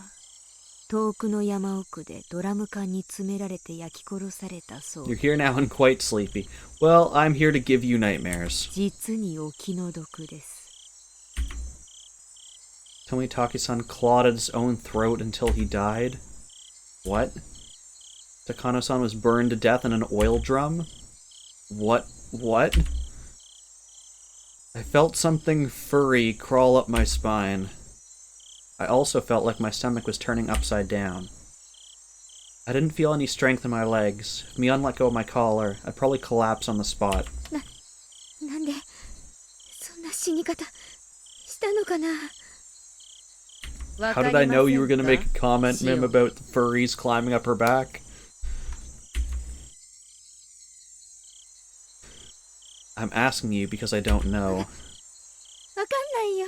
遠くの山奥でドラム缶に詰められて焼き殺されたそう。 You're here now and quite sleepy. Well, I'm here to give you nightmares. 実にお気の毒です。 Tomitake-san clawed at his own throat until he died? What? Takano-san was burned to death in an oil drum? What? I felt something furry crawl up my spine. I also felt like my stomach was turning upside down. I didn't feel any strength in my legs. If Mion let go of my collar, I'd probably collapse on the spot. なんでそんな死に方したのかな。 How did I know you were going to make a comment, Mim, about the furries climbing up her back? I'm asking you because I don't know. わかんないよ。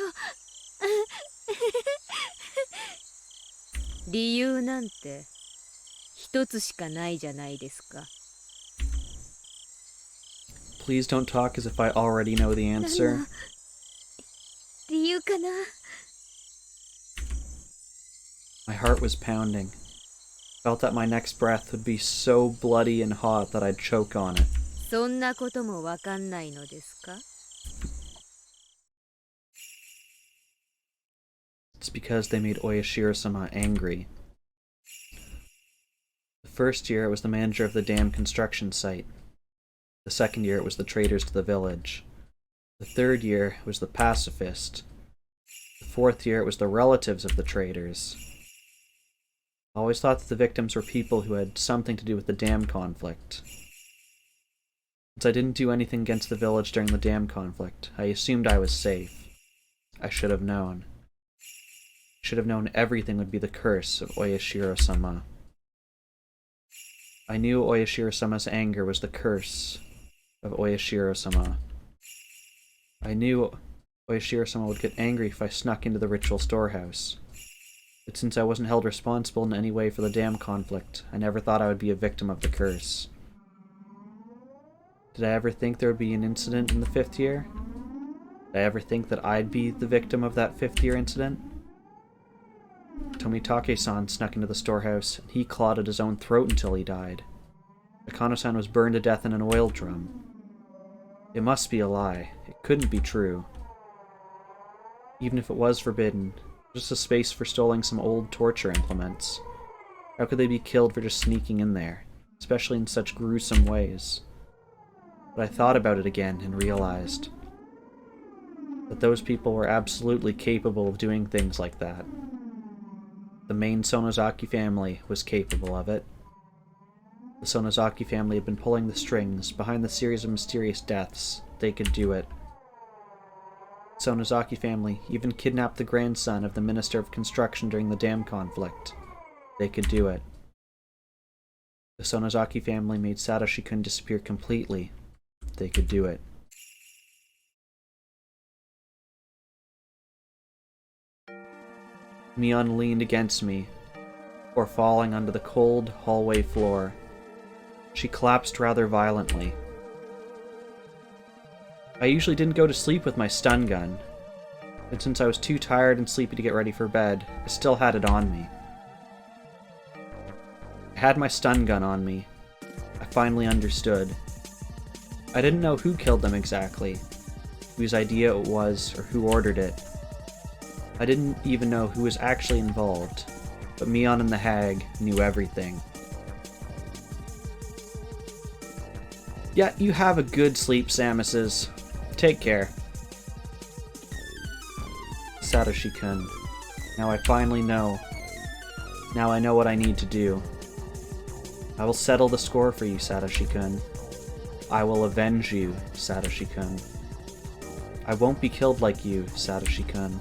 理由なんて一つしかないじゃないですか。 Please don't talk as if I already know the answer. 理由かな。 My heart was pounding. Felt that my next breath would be so bloody and hot that I'd choke on it. そんなこともわかんないのですか。 It's because they made Oyashiro-sama angry. The first year it was the manager of the dam construction site. The second year it was the traders to the village. The third year it was the pacifist. The fourth year it was the relatives of the traders. I always thought that the victims were people who had something to do with the dam conflict. Since I didn't do anything against the village during the dam conflict, I assumed I was safe. I should have known. I should have known everything would be the curse of Oyashiro-sama. I knew Oyashiro-sama's anger was the curse of Oyashiro-sama. I knew Oyashiro-sama would get angry if I snuck into the ritual storehouse. But since I wasn't held responsible in any way for the dam conflict, I never thought I would be a victim of the curse. Did I ever think there would be an incident in the 5th year? Did I ever think that I'd be the victim of that 5th year incident? Tomitake-san snuck into the storehouse, and he clawed at his own throat until he died. Akano-san was burned to death in an oil drum. It must be a lie. It couldn't be true. Even if it was forbidden, just a space for storing some old torture implements. How could they be killed for just sneaking in there, especially in such gruesome ways? But I thought about it again and realized that those people were absolutely capable of doing things like that. The main Sonozaki family was capable of it. The Sonozaki family had been pulling the strings behind the series of mysterious deaths. They could do it. The Sonozaki family even kidnapped the grandson of the Minister of Construction during the dam conflict. They could do it. The Sonozaki family made Satoshi-kun disappear completely. They could do it. Mion leaned against me, before falling onto the cold hallway floor. She collapsed rather violently. I usually didn't go to sleep with my stun gun, but since I was too tired and sleepy to get ready for bed, I still had it on me. I had my stun gun on me. I finally understood. I didn't know who killed them exactly, whose idea it was, or who ordered it. I didn't even know who was actually involved, but Mion and the hag knew everything. Yeah, you have a good sleep, Samuses. Take care. Satoshi-kun. Now I finally know. Now I know what I need to do. I will settle the score for you, Satoshi-kun. I will avenge you, Satoshi-kun. I won't be killed like you, Satoshi-kun.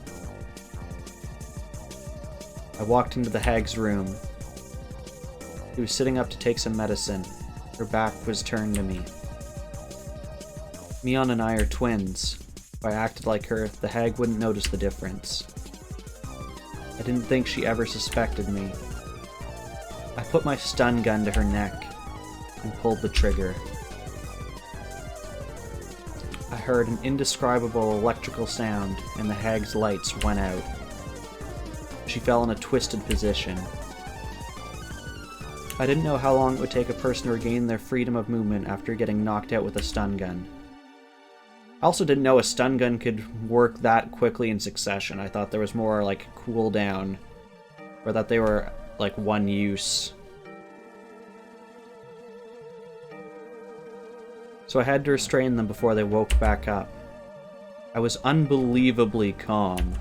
I walked into the hag's room. She was sitting up to take some medicine. Her back was turned to me. Mion and I are twins. If I acted like her, the hag wouldn't notice the difference. I didn't think she ever suspected me. I put my stun gun to her neck and pulled the trigger. I heard an indescribable electrical sound and the hag's lights went out. She fell in a twisted position. I didn't know how long it would take a person to regain their freedom of movement after getting knocked out with a stun gun. I also didn't know a stun gun could work that quickly in succession. I thought there was more like cooldown, or that they were like one use. So I had to restrain them before they woke back up. I was unbelievably calm.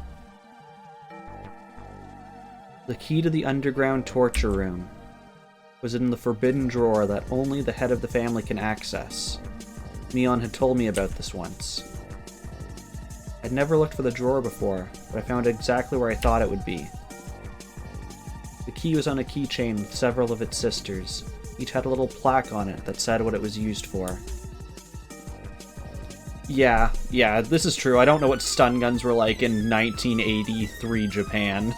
The key to the underground torture room was in the forbidden drawer that only the head of the family can access. Mion had told me about this once. I'd never looked for the drawer before, but I found it exactly where I thought it would be. The key was on a keychain with several of its sisters. Each had a little plaque on it that said what it was used for. Yeah, this is true. I don't know what stun guns were like in 1983 Japan.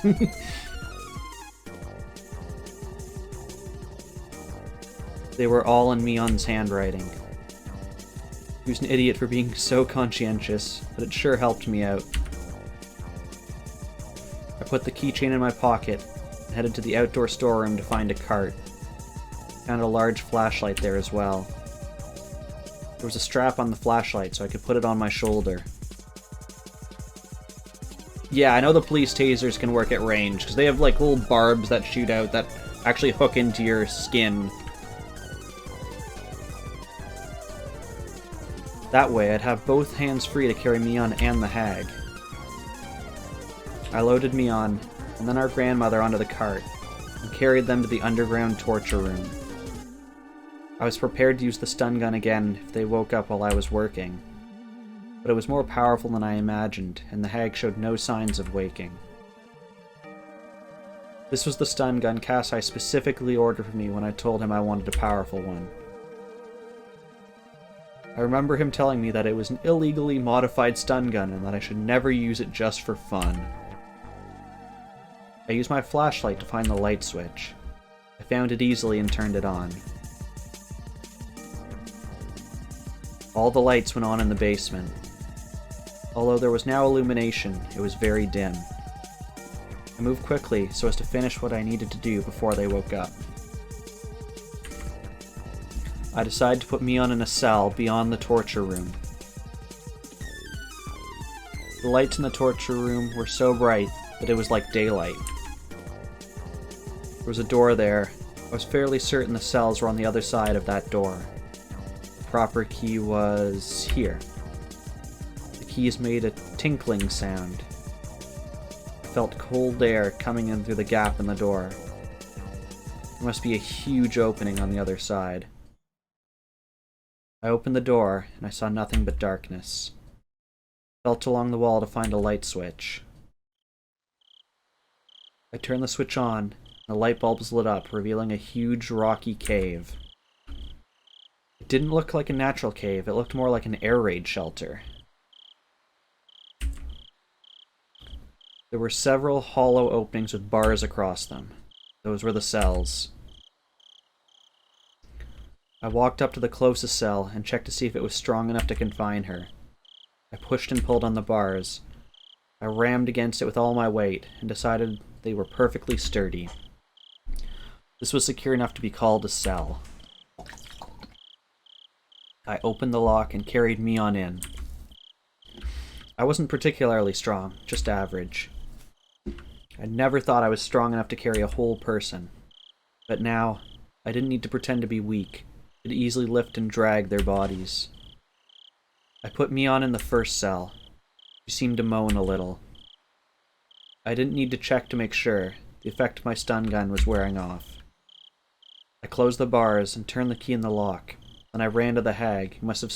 They were all in Mion's handwriting. He was an idiot for being so conscientious, but it sure helped me out. I put the keychain in my pocket and headed to the outdoor storeroom to find a cart. Found a large flashlight there as well. There was a strap on the flashlight so I could put it on my shoulder. Yeah, I know the police tasers can work at range, because they have like little barbs that shoot out that actually hook into your skin. That way, I'd have both hands free to carry Mion and the hag. I loaded Mion, and then our grandmother onto the cart, and carried them to the underground torture room. I was prepared to use the stun gun again if they woke up while I was working, but it was more powerful than I imagined, and the hag showed no signs of waking. This was the stun gun Kasai specifically ordered for me when I told him I wanted a powerful one. I remember him telling me that it was an illegally modified stun gun and that I should never use it just for fun. I used my flashlight to find the light switch. I found it easily and turned it on. All the lights went on in the basement. Although there was now illumination, it was very dim. I moved quickly so as to finish what I needed to do before they woke up. I decided to put Mion in a cell beyond the torture room. The lights in the torture room were so bright that it was like daylight. There was a door there. I was fairly certain the cells were on the other side of that door. The proper key was here. The keys made a tinkling sound. I felt cold air coming in through the gap in the door. There must be a huge opening on the other side. I opened the door, and I saw nothing but darkness. I felt along the wall to find a light switch. I turned the switch on, and the light bulbs lit up, revealing a huge rocky cave. It didn't look like a natural cave, it looked more like an air raid shelter. There were several hollow openings with bars across them. Those were the cells. I walked up to the closest cell and checked to see if it was strong enough to confine her. I pushed and pulled on the bars. I rammed against it with all my weight and decided they were perfectly sturdy. This was secure enough to be called a cell. I opened the lock and carried Mion in. I wasn't particularly strong, just average. I never thought I was strong enough to carry a whole person. But now, I didn't need to pretend to be weak. Could easily lift and drag their bodies. I put Mion in the first cell. She seemed to moan a little. I didn't need to check to make sure. The effect of my stun gun was wearing off. I closed the bars and turned the key in the lock. Then I ran to the hag, who must have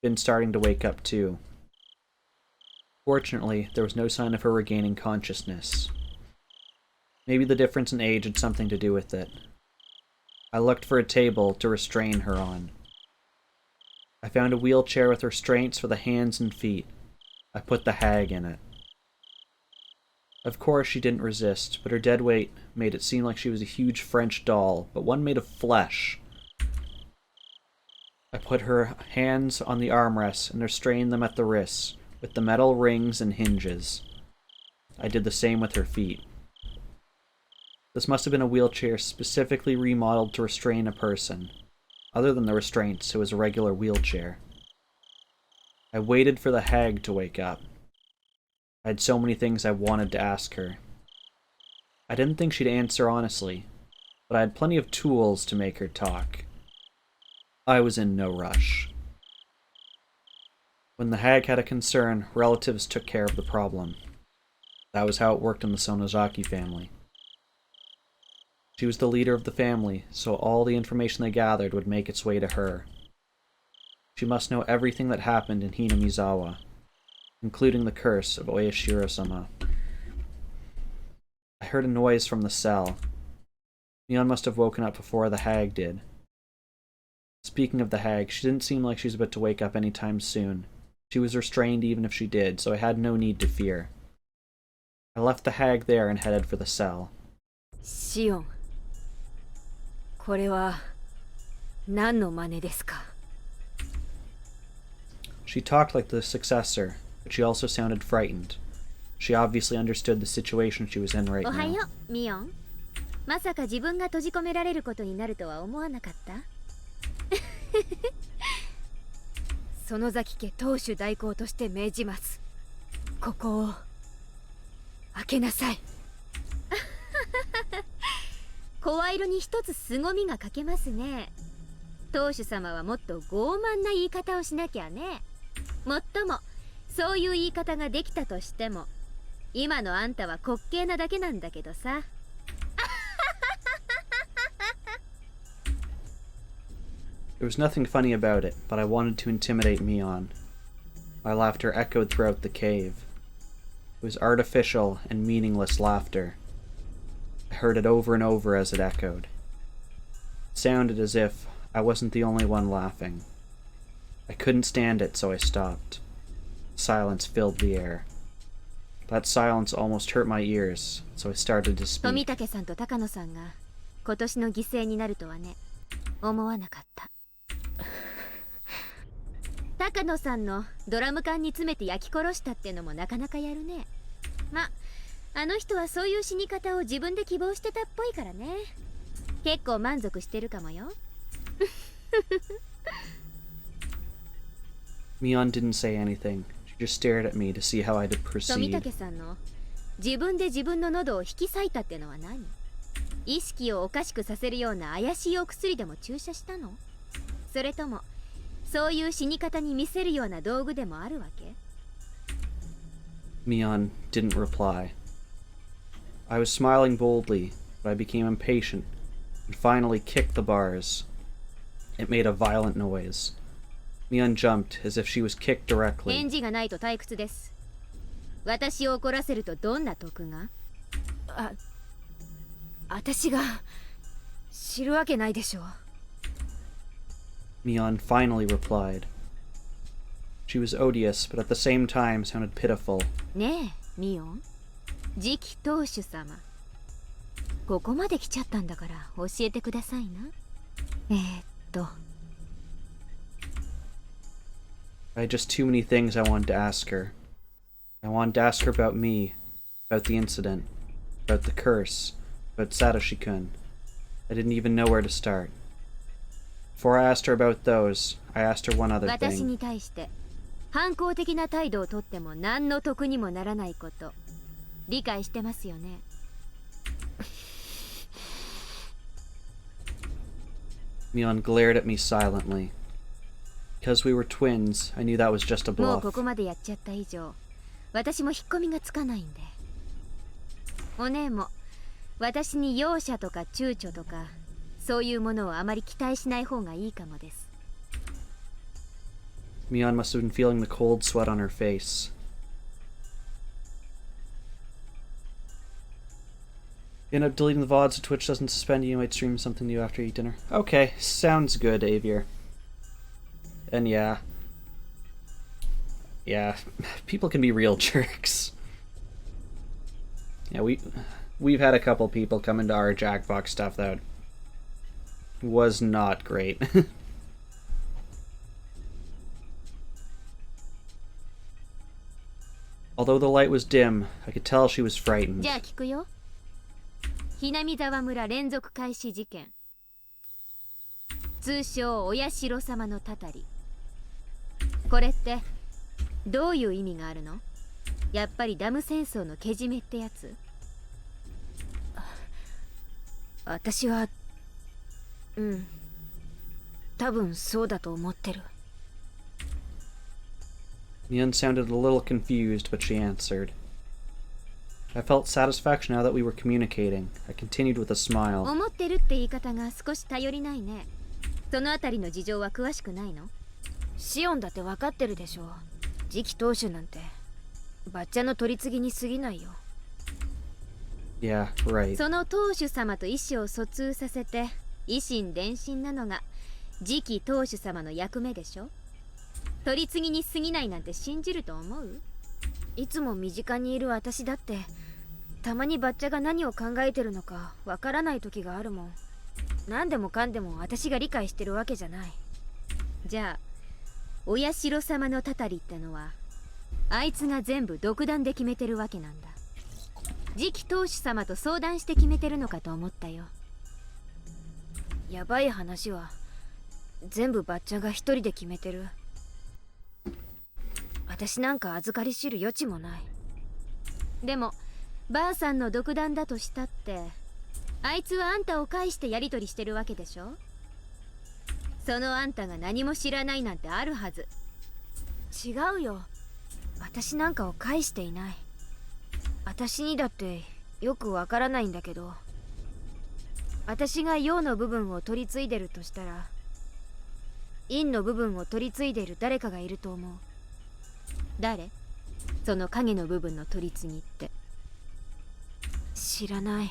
been starting to wake up too. Fortunately, there was no sign of her regaining consciousness. Maybe the difference in age had something to do with it. I looked for a table to restrain her on. I found a wheelchair with restraints for the hands and feet. I put the hag in it. Of course she didn't resist, but her dead weight made it seem like she was a huge French doll, but one made of flesh. I put her hands on the armrests and restrained them at the wrists, with the metal rings and hinges. I did the same with her feet. This must have been a wheelchair specifically remodeled to restrain a person. Other than the restraints, it was a regular wheelchair. I waited for the hag to wake up. I had so many things I wanted to ask her. I didn't think she'd answer honestly, but I had plenty of tools to make her talk. I was in no rush. When the hag had a concern, relatives took care of the problem. That was how it worked in the Sonozaki family. She was the leader of the family, so all the information they gathered would make its way to her. She must know everything that happened in Hinamizawa, including the curse of Oyashiro-sama. I heard a noise from the cell. Shion must have woken up before the hag did. Speaking of the hag, she didn't seem like she was about to wake up anytime soon. She was restrained even if she did, so I had no need to fear. I left the hag there and headed for the cell. Shion, これは何の真似ですか? She talked like the successor, but she also sounded frightened. She obviously understood the situation she was in right now. おはよう、ミオン。まさか自分が閉じ込められることになるとは思わなかった？園崎家当主代行として命じます。ここを開けなさい。声色に一つ凄みが欠けますね。当主様はもっと傲慢な言い方をしなきゃね。もっともそういう言い方ができたとしても、今のあんたは滑稽なだけなんだけどさ。There was nothing funny about it, but I wanted to intimidate Mion. My laughter echoed throughout the cave. It was artificial and meaningless laughter. I heard it over and over as it echoed. It sounded as if I wasn't the only one laughing. I couldn't stand it, so I stopped. Silence filled the air. That silence almost hurt my ears, so I started to speak. 富武さんと高野さんが今年の犠牲になるとはね、思わなかった。高野さんのドラム缶に詰めて焼き殺したってのもなかなかやるね。ま、あの人はそういう死に方を自分で希望してたっぽいからね。結構満足してるかもよ。Mion didn't say anything. She just stared at me to see how I'd proceed. 富武さんの自分で自分の喉を引き裂いたってのは何？意識をおかしくさせるような怪しいお薬でも注射したの？それともそういう死に方に見せるような道具でもあるわけ？ Mion didn't reply. I was smiling boldly, but I became impatient and finally kicked the bars. It made a violent noise. Mion jumped as if she was kicked directly. 返事がないと退屈です。私を怒らせるとどんな得が？私が知るわけないでしょう。Mion finally replied. She was odious, but at the same time sounded pitiful. ねえ、ミオン。次期当主様。ここまで来ちゃったんだから教えてくださいな。I had just too many things I wanted to ask her. I wanted to ask her about me, about the incident, about the curse, about Satoshi-kun. I didn't even know where to start. Before I asked her about those, I asked her one other 私 thing. に対して反抗的な態度をとっても何の得にもならないこと、理解してますよね。Mion glared at me silently. Because we were twins, I knew that was just a もう bluff. ここまでやっちゃった以上、私も引っ込みがつかないんで。お姉も私に容赦とか躊躇とかそういうものをあまり期待しない方がいいかもです。Mion must have been feeling the cold sweat on her face. End up deleting the VOD so Twitch doesn't suspend you. You might stream something new after you eat dinner. Okay, sounds good, Avier. And yeah, people can be real jerks. Yeah, we've had a couple people come into our Jackbox stuff that was not great. Although the light was dim, I could tell she was frightened. じゃあ聞くよ。ひなみ沢村連続開始事件。通称親代様のたたり。これってどういう意味があるの？やっぱりダム戦争のけじめってやつ？私は多分そうだと思ってる。Mion sounded a little confused, but she answered. I felt satisfaction now that we were communicating. I continued with a smile. 思ってるって言い方が少し頼りないね。そのあたりの事情は詳しくないの？シオンだって分かってるでしょ。次期当主なんてバッチャの取り次ぎに過ぎないよ。Yeah, right. その当主様と意思を疎通させて以心伝心なのが次期当主様の役目でしょ。取り次ぎに過ぎないなんて信じると思う？いつも身近にいる私だってたまにバッチャが何を考えてるのかわからない時があるもん。何でもかんでも私が理解してるわけじゃない。じゃあ親代様のたたりってのはあいつが全部独断で決めてるわけなんだ。次期当主様と相談して決めてるのかと思ったよ。やばい話は全部バッチャが一人で決めてる。私なんか預かり知る余地もない。でもばあさんの独断だとしたってあいつはあんたを介してやり取りしてるわけでしょ。そのあんたが何も知らないなんてあるはず。違うよ。私なんかを介していない。私にだってよくわからないんだけど、私が陽の部分を取り継いでるとしたら陰の部分を取り継いでる誰かがいると思う。誰？その影の部分の取り継ぎって。知らない。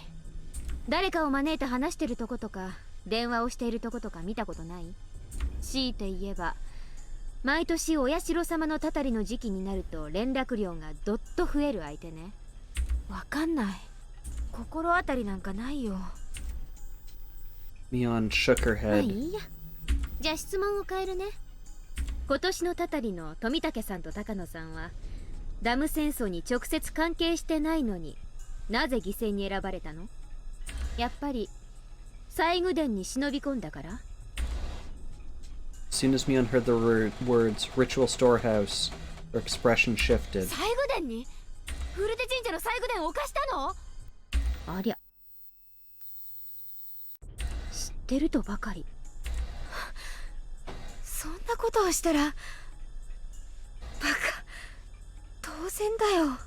誰かを招いて話してるとことか電話をしているとことか見たことない？強いて言えば毎年お社様のたたりの時期になると連絡量がどっと増える相手ね。わかんない。心当たりなんかないよ。Mion shook her まあ head. いいや。じゃあ質問を変えるね。今年のたたりの富武さんと高野さんはダム戦争に直接関係してないのになぜ犠牲に選ばれたの？やっぱり西宮殿に忍び込んだから？ As soon as Mion heard the words ritual storehouse, her expression shifted. 西宮殿に？フルテ神社の西宮殿を犯したの？ありゃ。知ってるとばかり。そんなことをしたらバカ。当然だよ。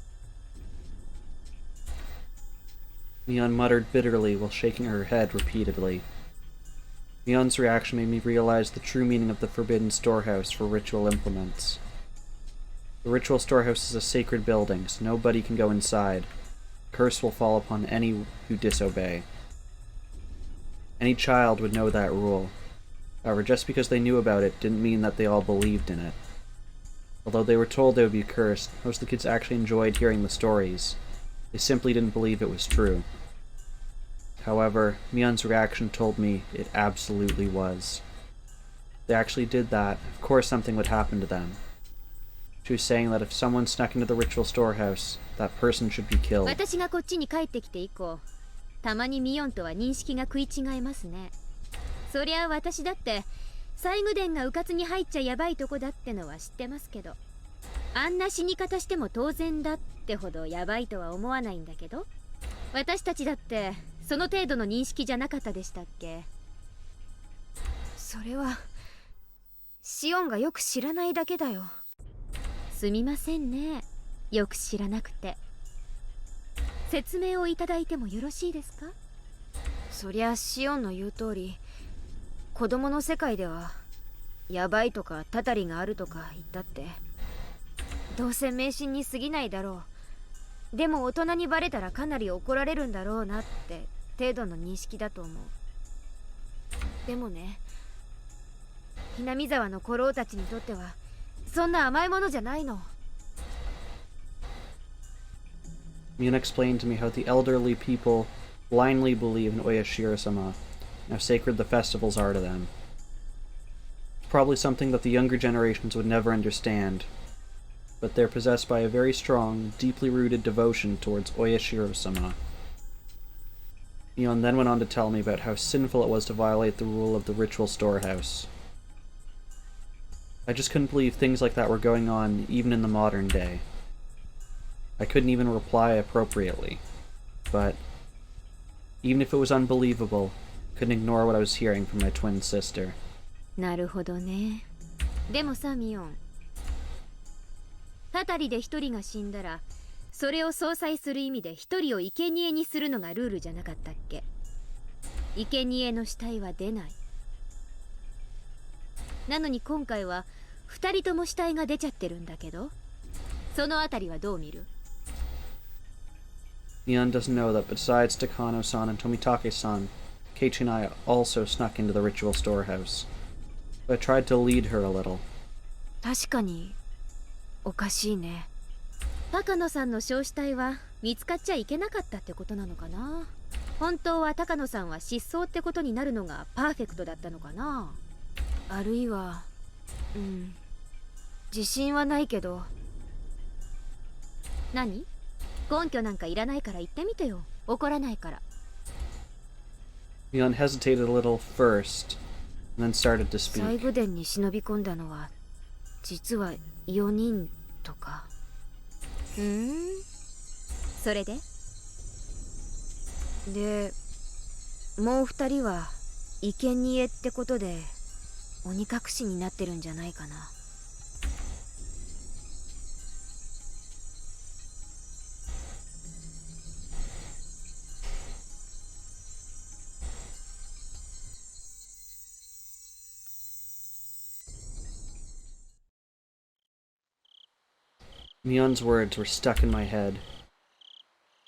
Mion muttered bitterly while shaking her head repeatedly. Mion's reaction made me realize the true meaning of the forbidden storehouse for ritual implements. The ritual storehouse is a sacred building, so nobody can go inside. Curse will fall upon any who disobey. Any child would know that rule. However, just because they knew about it didn't mean that they all believed in it. Although they were told they would be cursed, most of the kids actually enjoyed hearing the stories. They simply didn't believe it was true. However, Mion's reaction told me it absolutely was. If they actually did that, of course something would happen to them. She was saying that if someone snuck into the ritual storehouse, that person should be killed. 私がこっちに帰ってきて以降、たまにミヨンとは認識が食い違いますね。そりゃ私だって西宮殿が迂闊に入っちゃやばいとこだってのは知ってますけど、あんな死に方しても当然だってほどやばいとは思わないんだけど、私たちだってその程度の認識じゃなかったでしたっけ？それはシオンがよく知らないだけだよ。すみませんね、よく知らなくて。説明をいただいてもよろしいですか？そりゃシオンの言う通り、子供の世界ではヤバいとかたたりがあるとか言ったってどうせ迷信に過ぎないだろう。でも大人にバレたらかなり怒られるんだろうなって程度の認識だと思う。でもね、ひなみ沢の古老たちにとってはそんな甘いものじゃないの。 Mion explained to me how the elderly people blindly believe in Oyashiro-sama, and how sacred the festivals are to them. It's probably something that the younger generations would never understand, but they're possessed by a very strong, deeply rooted devotion towards Oyashiro-sama. Mion then went on to tell me about how sinful it was to violate the rule of the ritual storehouse. I just couldn't believe things like that were going on even in the modern day. I couldn't even reply appropriately, but even if it was unbelievable, I couldn't ignore what I was hearing from my twin sister. なるほどね。でもさ、ミオン、たたりで一人が死んだらそれを相殺する意味で一人を生贄にするのがルールじゃなかったっけ。生贄の死体は出ない。なのに今回は二人とも死体が出ちゃってるんだけど、そのあたりはどう見る？ Mion doesn't know that besides Takano-san and Tomitake-san, Keiichi and I also snuck into the ritual storehouse. So I tried to lead her a little. 確かにおかしいね。高野さんの焼死体は見つかっちゃいけなかったってことなのかな。本当は高野さんは失踪ってことになるのがパーフェクトだったのかな。あるいは自信はないけど。何？根拠なんかいらないから言ってみてよ。怒らないから。 Mion hesitated a little first, and then started to 最 speak. 後殿に忍び込んだのは実は4人とか。それでもう2人は生贄ってことで鬼隠しになってるんじゃないかな。Mion's words were stuck in my head.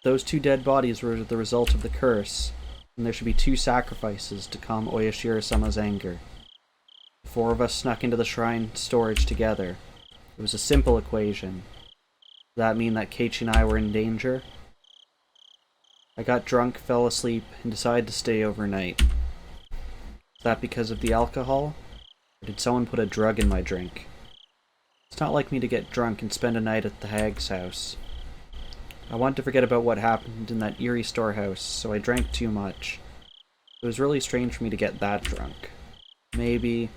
Those two dead bodies were the result of the curse, and there should be two sacrifices to calm Oyashiro-sama's anger. The four of us snuck into the shrine storage together. It was a simple equation. Did that mean that Keiichi and I were in danger? I got drunk, fell asleep, and decided to stay overnight. Is that because of the alcohol? Or did someone put a drug in my drink? It's not like me to get drunk and spend a night at the hag's house. I wanted to forget about what happened in that eerie storehouse, so I drank too much. It was really strange for me to get that drunk. Maybe it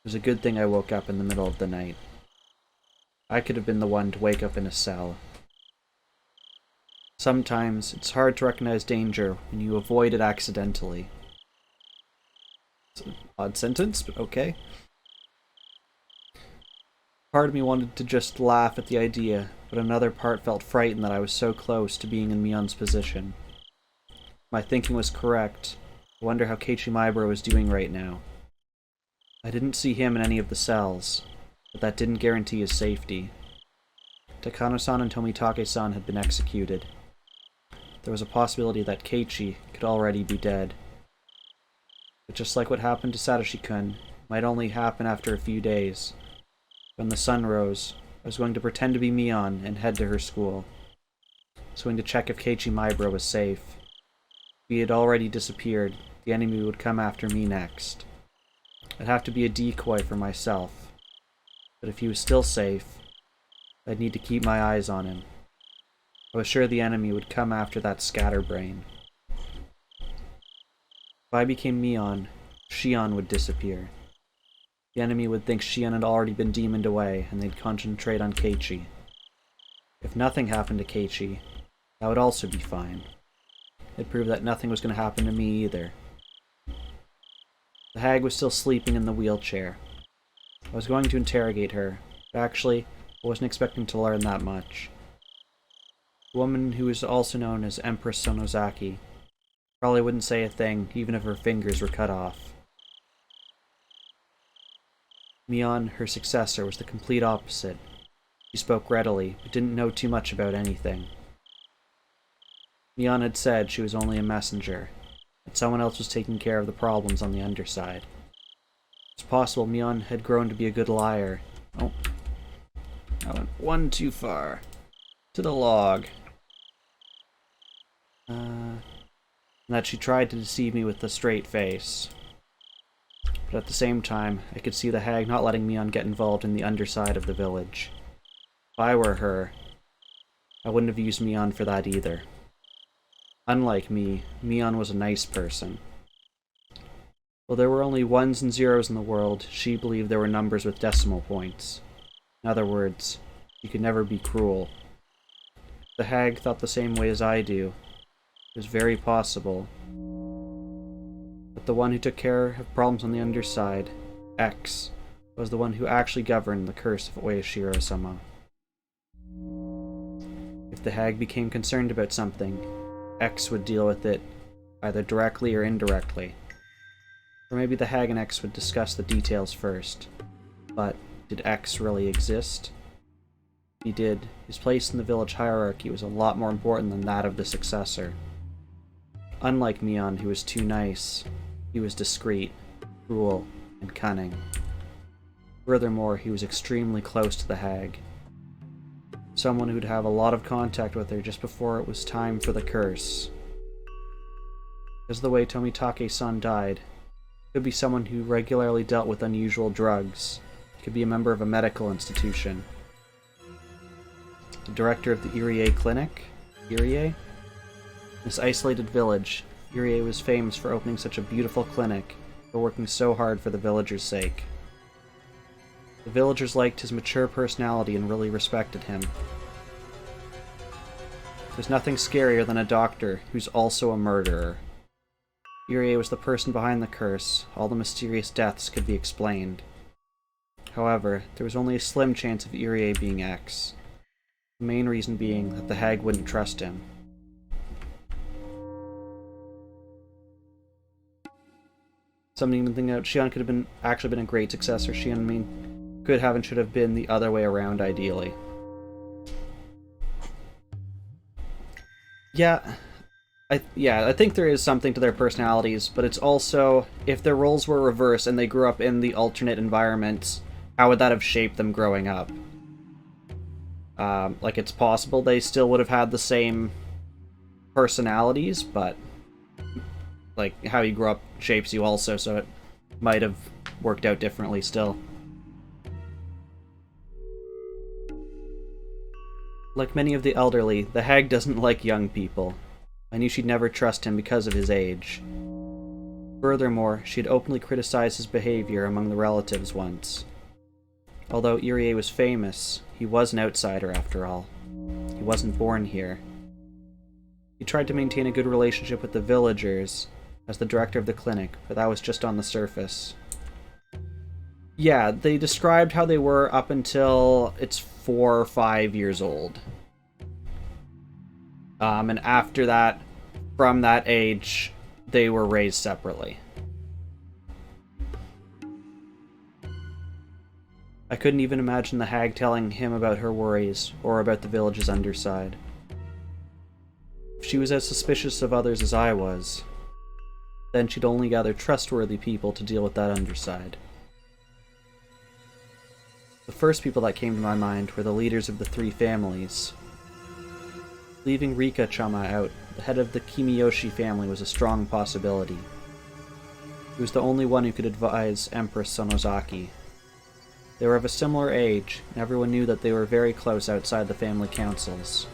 was a good thing I woke up in the middle of the night. I could have been the one to wake up in a cell. Sometimes it's hard to recognize danger when you avoid it accidentally. It's an odd sentence, but okay. Part of me wanted to just laugh at the idea, but another part felt frightened that I was so close to being in Mion's position. If my thinking was correct, I wonder how Keiichi Maibara was doing right now. I didn't see him in any of the cells, but that didn't guarantee his safety. Takano-san and Tomitake-san had been executed. There was a possibility that Keiichi could already be dead. But just like what happened to Satoshi-kun, it might only happen after a few days. When the sun rose, I was going to pretend to be Mion and head to her school. I was going to check if Keiichi Maibara was safe. If he had already disappeared, the enemy would come after me next. I'd have to be a decoy for myself. But if he was still safe, I'd need to keep my eyes on him. I was sure the enemy would come after that scatterbrain. If I became Mion, Shion would disappear. The enemy would think Shion had already been demoned away, and they'd concentrate on Keiichi. If nothing happened to Keiichi, that would also be fine. It'd prove that nothing was going to happen to me either. The hag was still sleeping in the wheelchair. I was going to interrogate her, but actually, I wasn't expecting to learn that much. The woman who was also known as Empress Sonozaki probably wouldn't say a thing, even if her fingers were cut off. Mion, her successor, was the complete opposite. She spoke readily, but didn't know too much about anything. Mion had said she was only a messenger, that someone else was taking care of the problems on the underside. It's possible Mion had grown to be a good liar. Oh, I went one too far. To the log. And that she tried to deceive me with a straight face. But at the same time, I could see the hag not letting Mion get involved in the underside of the village. If I were her, I wouldn't have used Mion for that either. Unlike me, Mion was a nice person. While there were only ones and zeros in the world, she believed there were numbers with decimal points. In other words, you could never be cruel. The hag thought the same way as I do. It was very possible that the one who took care of problems on the underside, X, was the one who actually governed the curse of Oyashiro-sama. If the hag became concerned about something, X would deal with it either directly or indirectly. Or maybe the hag and X would discuss the details first. But did X really exist? If he did, his place in the village hierarchy was a lot more important than that of the successor. Unlike Mion, who was too nice, he was discreet, cruel, and cunning. Furthermore, he was extremely close to the hag. Someone who'd have a lot of contact with her just before it was time for the curse. Because of the way Tomitake-san died, it could be someone who regularly dealt with unusual drugs. It could be a member of a medical institution. The director of the Irie Clinic? Irie? This isolated village, Irie was famous for opening such a beautiful clinic, for working so hard for the villagers' sake. The villagers liked his mature personality and really respected him. There's nothing scarier than a doctor who's also a murderer. Irie was the person behind the curse. All the mysterious deaths could be explained. However, there was only a slim chance of Irie being X. The main reason being that the hag wouldn't trust him. Something to think about. Shion could have actually been a great successor. Shion, could have and should have been the other way around, ideally. Yeah, I think there is something to their personalities, but it's also, if their roles were reversed and they grew up in the alternate environments, how would that have shaped them growing up? Like, it's possible they still would have had the same personalities, but like, how you grew up shapes you also, so it might have worked out differently still. Like many of the elderly, the hag doesn't like young people. I knew she'd never trust him because of his age. Furthermore, she had openly criticized his behavior among the relatives once. Although Irie was famous, he was an outsider after all. He wasn't born here. He tried to maintain a good relationship with the villagers as the director of the clinic, but that was just on the surface. Yeah, they described how they were up until it's 4 or 5 years old. And after that, from that age, they were raised separately. I couldn't even imagine the hag telling him about her worries, or about the village's underside. If she was as suspicious of others as I was, then she'd only gather trustworthy people to deal with that underside. The first people that came to my mind were the leaders of the 3 families. Leaving Rika-chama out, the head of the Kimiyoshi family was a strong possibility. He was the only one who could advise Empress Sonozaki. They were of a similar age, and everyone knew that they were very close outside the family councils.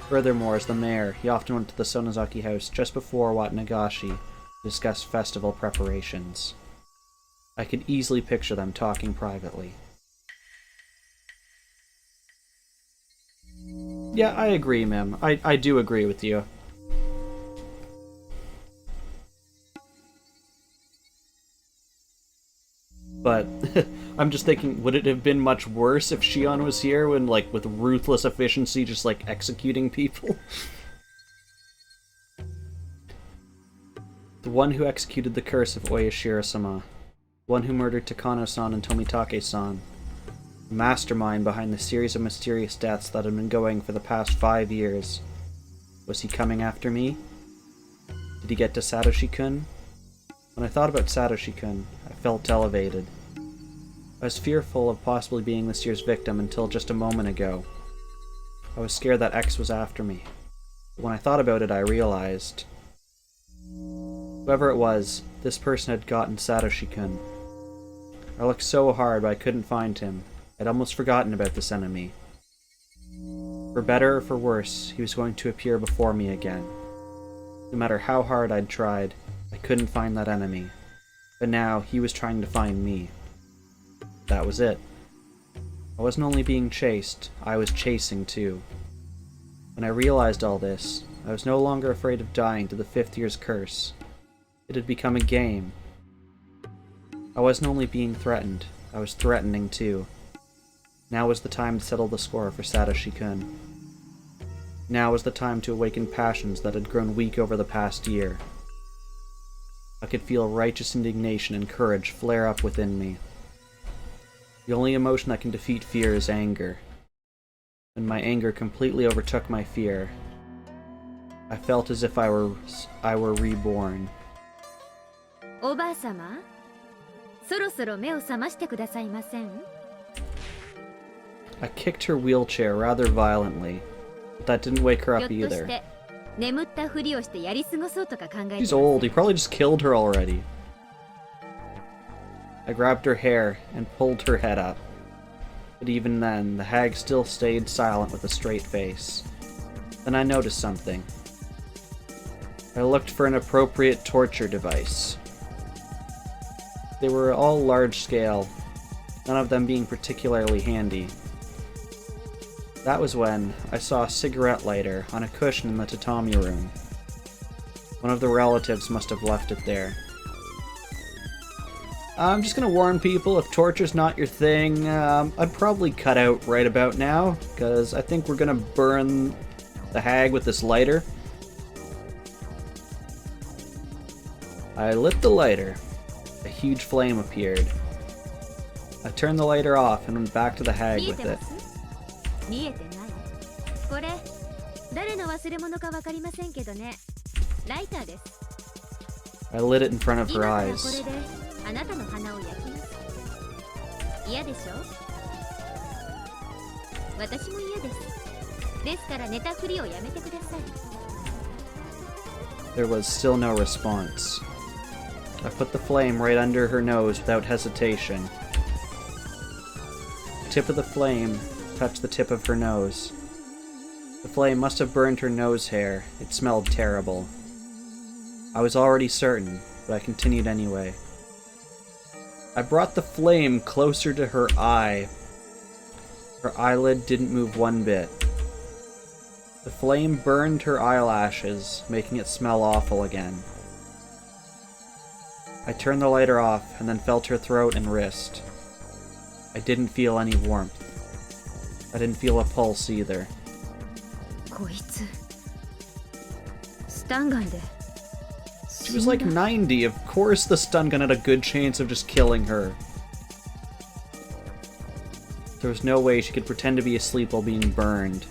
Furthermore, as the mayor, he often went to the Sonozaki house just before Watanagashi to discuss festival preparations. I could easily picture them talking privately. Yeah, I agree, Mim. I do agree with you. But I'm just thinking, would it have been much worse if Shion was here when, like, with ruthless efficiency, just, like, executing people? The one who executed the curse of Oyashiro-sama. The one who murdered Takano-san and Tomitake-san. The mastermind behind the series of mysterious deaths that had been going for the past 5 years. Was he coming after me? Did he get to Satoshi-kun? When I thought about Satoshi-kun, I felt elevated. I was fearful of possibly being this year's victim until just a moment ago. I was scared that X was after me. But when I thought about it, I realized... Whoever it was, this person had gotten Satoshi-kun. I looked so hard, but I couldn't find him. I'd almost forgotten about this enemy. For better or for worse, he was going to appear before me again. No matter how hard I'd tried, I couldn't find that enemy. But now, he was trying to find me. That was it. I wasn't only being chased, I was chasing too. When I realized all this, I was no longer afraid of dying to the 5th year's curse. It had become a game. I wasn't only being threatened, I was threatening too. Now was the time to settle the score for Satoshi-kun. Now was the time to awaken passions that had grown weak over the past year. I could feel righteous indignation and courage flare up within me. The only emotion that can defeat fear is anger. When my anger completely overtook my fear, I felt as if I were reborn. おばあさま、そろそろ目を覚ましてくださいません? I kicked her wheelchair rather violently, but that didn't wake her up either. 眠ったふりをしてやり過ごそうとか考えてます。 She's old, he probably just killed her already. I grabbed her hair and pulled her head up. But even then, the hag still stayed silent with a straight face. Then I noticed something. I looked for an appropriate torture device. They were all large scale, none of them being particularly handy. That was when I saw a cigarette lighter on a cushion in the tatami room. One of the relatives must have left it there. I'm just gonna warn people, if torture's not your thing, I'd probably cut out right about now, because I think we're gonna burn the hag with this lighter. I lit the lighter. A huge flame appeared. I turned the lighter off and went back to the hag with it. 見えてない。これ誰の忘れ物かわかりませんけどね。ライターです。I lit it in front of her 今から eyes. これであなたの鼻を焼きます。嫌でしょ？私も嫌です。ですから寝たふりをやめてください。There was still no response. I put the flame right under her nose without hesitation. The tip of the flame touched the tip of her nose. The flame must have burned her nose hair. It smelled terrible. I was already certain, but I continued anyway. I brought the flame closer to her eye. Her eyelid didn't move one bit. The flame burned her eyelashes, making it smell awful again. I turned the lighter off and then felt her throat and wrist. I didn't feel any warmth. I didn't feel a pulse either. こいつスタンガンで She was like 90. Of course the stun gun had a good chance of just killing her. There was no way she could pretend to be asleep while being burned.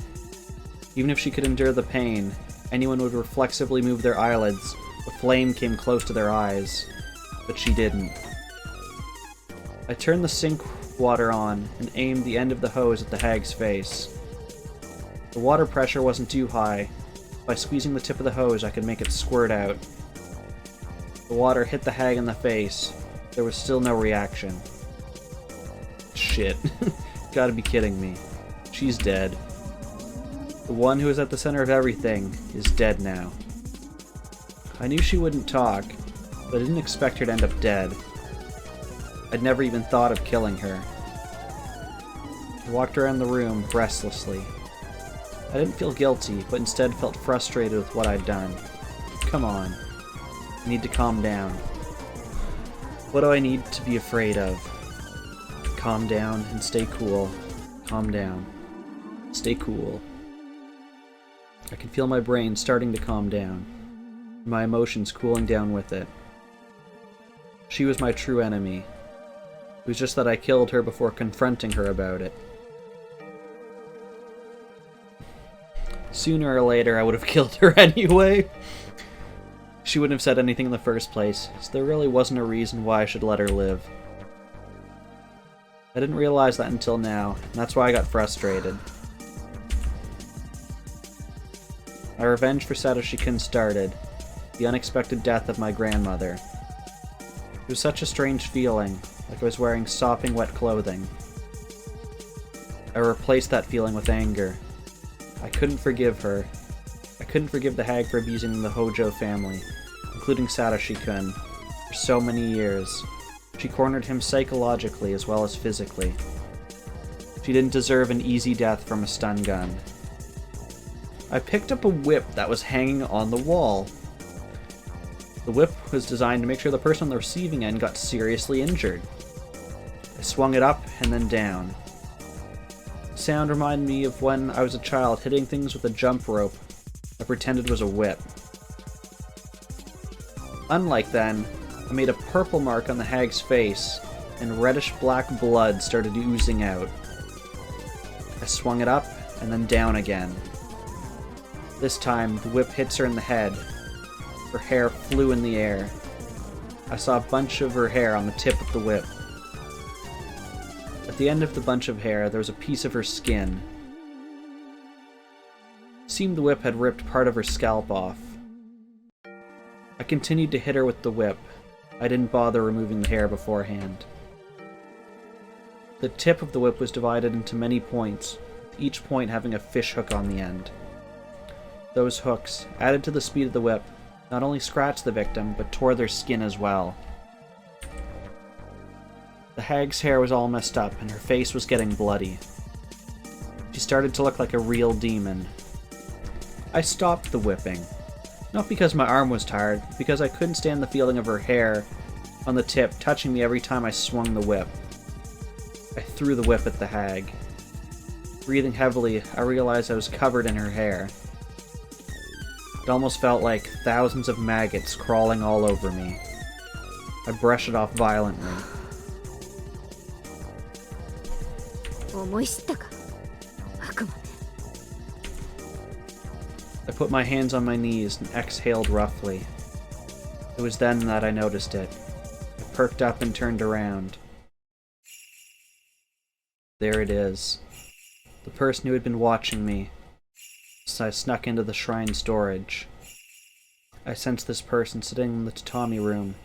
Even if she could endure the pain, anyone would reflexively move their eyelids. The flame came close to their eyes. But she didn't. I turned the sink water on and aimed the end of the hose at the hag's face. The water pressure wasn't too high. By squeezing the tip of the hose, I could make it squirt out. The water hit the hag in the face. There was still no reaction. Shit. Gotta be kidding me. She's dead. The one who was at the center of everything is dead now. I knew she wouldn't talk, but I didn't expect her to end up dead. I'd never even thought of killing her. I walked around the room restlessly. I didn't feel guilty, but instead felt frustrated with what I'd done. Come on. I need to calm down. What do I need to be afraid of? Calm down and stay cool. Calm down. Stay cool. I can feel my brain starting to calm down. My emotions cooling down with it. She was my true enemy. It was just that I killed her before confronting her about it. Sooner or later, I would have killed her anyway. She wouldn't have said anything in the first place, so there really wasn't a reason why I should let her live. I didn't realize that until now, and that's why I got frustrated. My revenge for Satoshi-kun started, the unexpected death of my grandmother. It was such a strange feeling, like I was wearing sopping wet clothing. I replaced that feeling with anger. I couldn't forgive her. I couldn't forgive the hag for abusing the Hojo family, including Satoshi-kun, for so many years. She cornered him psychologically as well as physically. She didn't deserve an easy death from a stun gun. I picked up a whip that was hanging on the wall. The whip was designed to make sure the person on the receiving end got seriously injured. I swung it up and then down. The sound reminded me of when I was a child hitting things with a jump rope I pretended was a whip. Unlike then, I made a purple mark on the hag's face, and reddish-black blood started oozing out. I swung it up and then down again. This time, the whip hits her in the head. Her hair flew in the air. I saw a bunch of her hair on the tip of the whip. At the end of the bunch of hair, there was a piece of her skin. It seemed the whip had ripped part of her scalp off. I continued to hit her with the whip. I didn't bother removing the hair beforehand. The tip of the whip was divided into many points, with each point having a fish hook on the end. Those hooks, added to the speed of the whip, not only scratched the victim, but tore their skin as well. The hag's hair was all messed up, and her face was getting bloody. She started to look like a real demon. I stopped the whipping. Not because my arm was tired, but because I couldn't stand the feeling of her hair on the tip touching me every time I swung the whip. I threw the whip at the hag. Breathing heavily, I realized I was covered in her hair. It almost felt like thousands of maggots crawling all over me. I brushed it off violently. I put my hands on my knees and exhaled roughly. It was then that I noticed it. I perked up and turned around. There it is. The person who had been watching me. So I snuck into the shrine storage. I sensed this person sitting in the tatami room.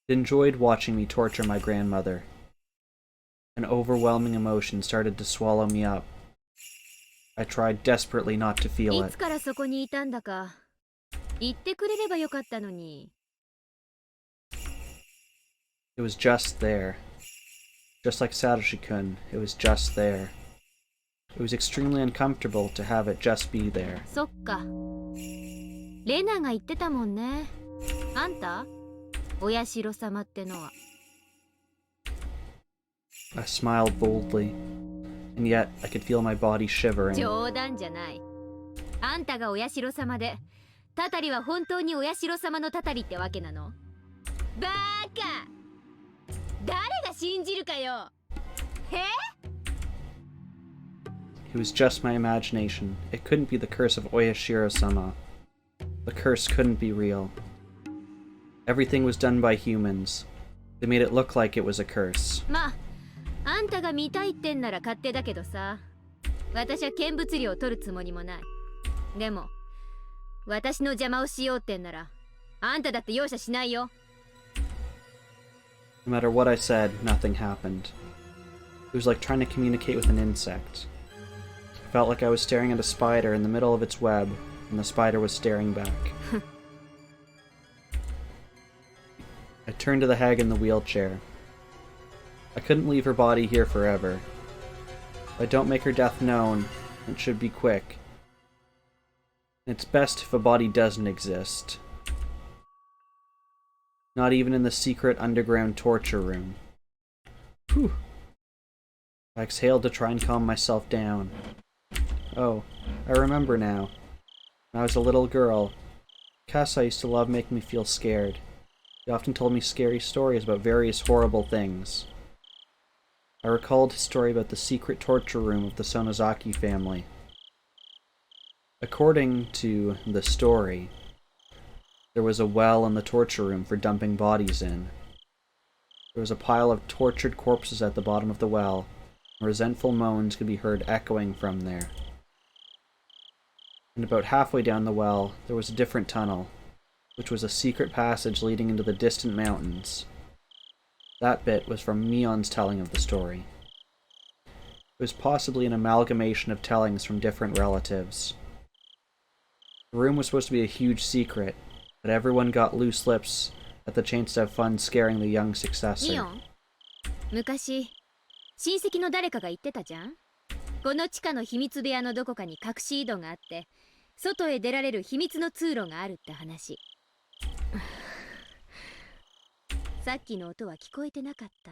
It enjoyed watching me torture my grandmother. An overwhelming emotion started to swallow me up. I tried desperately not to feel it. It was just there. Just like Satoshi-kun, it was just there. It was extremely uncomfortable to have it just be there. I smiled boldly, and yet I could feel my body shivering. It was just my imagination. It couldn't be the curse of Oyashiro-sama. The curse couldn't be real. Everything was done by humans. They made it look like it was a curse. No matter what I said, nothing happened. It was like trying to communicate with an insect. I felt like I was staring at a spider in the middle of its web, and the spider was staring back. I turned to the hag in the wheelchair. I couldn't leave her body here forever. If I don't make her death known, it should be quick. It's best if a body doesn't exist. Not even in the secret underground torture room. Whew. I exhaled to try and calm myself down. Oh, I remember now. When I was a little girl, Kasa used to love making me feel scared. He often told me scary stories about various horrible things. I recalled his story about the secret torture room of the Sonozaki family. According to the story, there was a well in the torture room for dumping bodies in. There was a pile of tortured corpses at the bottom of the well, and resentful moans could be heard echoing from there. And about halfway down the well, there was a different tunnel, which was a secret passage leading into the distant mountains. That bit was from Mion's telling of the story. It was possibly an amalgamation of tellings from different relatives. The room was supposed to be a huge secret, but everyone got loose lips at the chance to have fun scaring the young successor. ミオン、昔親戚の誰かが言ってたじゃん。この地下の秘密部屋のどこかに隠し井戸があって、外へ出られる秘密の通路があるって話。さっきの音は聞こえてなかった？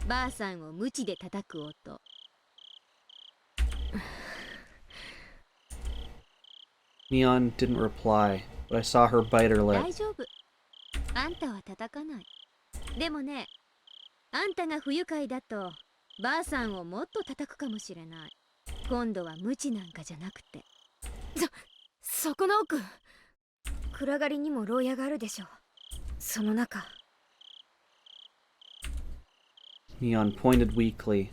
ばあさんを鞭で叩く音。Mion didn't reply, but I saw her bite her lip. 大丈夫。あんたは叩かない。でもね、あんたが不愉快だとばあさんをもっと叩くかもしれない。今度は鞭なんかじゃなくて。そこの奥。暗がりにも牢屋があるでしょ。その中。Mion pointed weakly.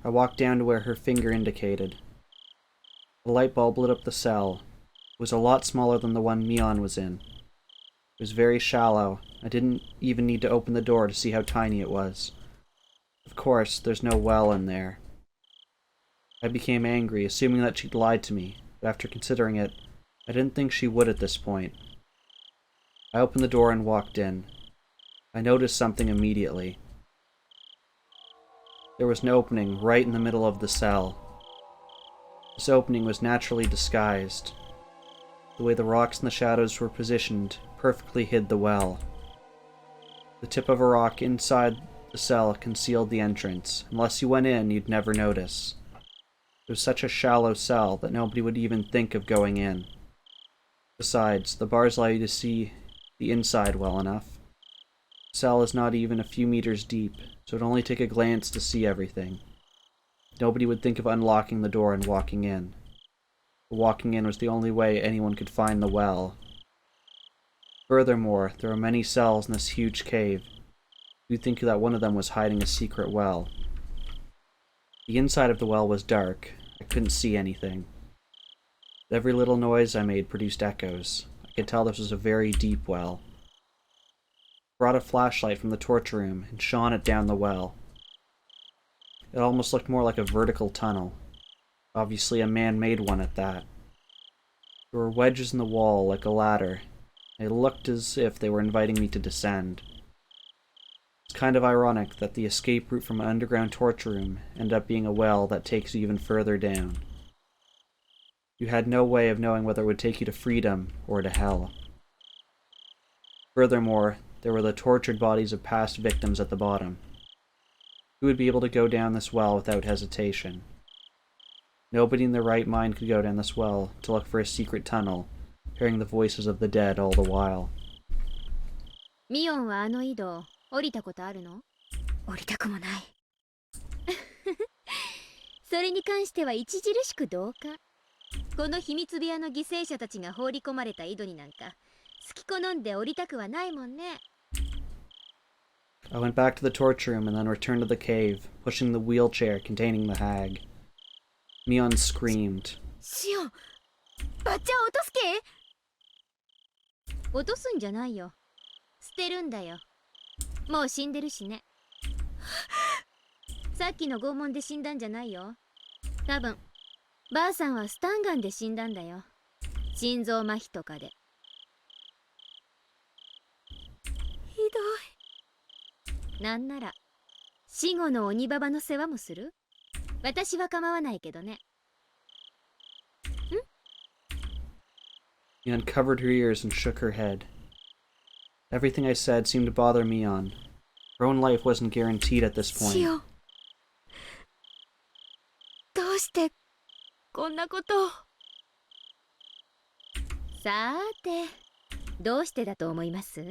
I walked down to where her finger indicated. The light bulb lit up the cell. It was a lot smaller than the one Mion was in. It was very shallow. I didn't even need to open the door to see how tiny it was. Of course, there's no well in there. I became angry, assuming that she'd lied to me, but after considering it, I didn't think she would at this point. I opened the door and walked in. I noticed something immediately. There was an opening right in the middle of the cell. This opening was naturally disguised. The way the rocks and the shadows were positioned perfectly hid the well. The tip of a rock inside the cell concealed the entrance. Unless you went in, you'd never notice. It was such a shallow cell that nobody would even think of going in. Besides, the bars allow you to see the inside well enough. The cell is not even a few meters deep, so it'd only take a glance to see everything. Nobody would think of unlocking the door and walking in. But walking in was the only way anyone could find the well. Furthermore, there were many cells in this huge cave. You'd think that one of them was hiding a secret well. The inside of the well was dark. I couldn't see anything. Every little noise I made produced echoes. I could tell this was a very deep well. I brought a flashlight from the torture room and shone it down the well. It almost looked more like a vertical tunnel. Obviously a man-made one at that. There were wedges in the wall like a ladder. They looked as if they were inviting me to descend. It's kind of ironic that the escape route from an underground torture room ended up being a well that takes you even further down. You had no way of knowing whether it would take you to freedom or to hell. Furthermore, there were the tortured bodies of past victims at the bottom. Who would be able to go down this well without hesitation? Nobody in their right mind could go down this well to look for a secret tunnel, hearing the voices of the dead all the while. ミオンはあの井戸降りたことあるの？降りたくもない。それに関しては著しく同感。この秘密部屋の犠牲者たちが放り込まれた井戸になんか好き好んで降りたくはないもんね。I went back to the torture room and then returned to the cave, pushing the wheelchair containing the hag. Mion screamed. シオン、バッチャを落とすけ？落とすんじゃないよ。捨てるんだよ。もう死んでるしね。さっきの拷問で死んだんじゃないよ。多分ばあさんはスタンガンで死んだんだよ。心臓麻痺とかで。ひどい。なんなら死後の鬼ババの世話もする？私は構わないけどね。Mion covered her ears and shook her head. Everything I said seemed to bother Mion. Her own life wasn't guaranteed at this point. シオン、どうしてこんなことを。さーて、どうしてだと思います？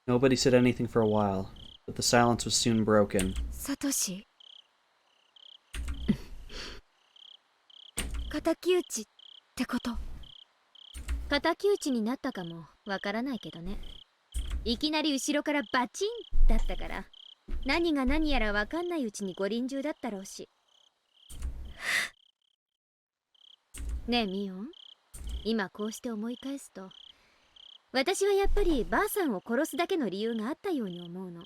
Nobody said anything for a while, but the silence was soon broken. サトシ。敵討ちってこと。敵討ちになったかもわからないけどね。いきなり後ろからバチンだったから、何が何やらわかんないうちにご臨終だったろうし。ねえミオン、今こうして思い返すと、私はやっぱりばあさんを殺すだけの理由があったように思うの。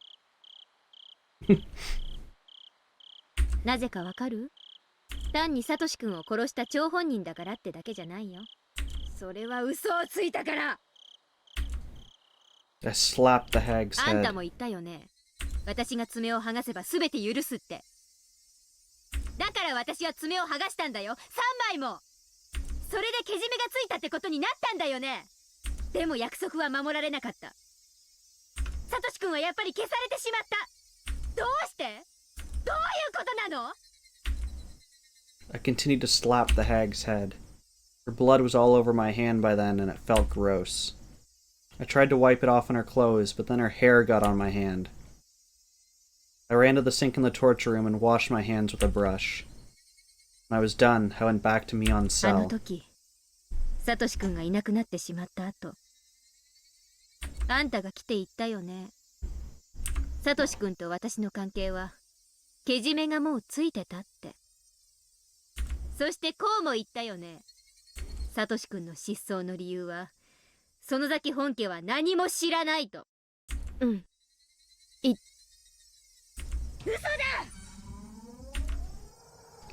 なぜかわかる？単にサトシ君を殺した張本人だからってだけじゃないよ。それは嘘をついたから。I slapped the hag's あんた head. も言ったよね。私が爪を剥がせば全て許すって。だから私は爪を剥がしたんだよ、3枚も。それでけじめがついたってことになったんだよね。でも約束は守られなかった。サトシ君はやっぱり消されてしまった。どうして？どういうことなの？ I continued to slap the hag's head. Her blood was all over my hand by then, and it felt gross. I tried to wipe it off on her clothes, but then her hair got on my hand. I ran to the sink in the torture room and washed my hands with a brush. When I was done, I went back to Mion's あの cell. 時サトシ君がいなくなってしまった後、あんたが来て言ったよね。サトシ君と私の関係はけじめがもうついてたって。そしてこうも言ったよね。サトシ君の失踪の理由は、園崎本家は何も知らないと。うん。嘘だ！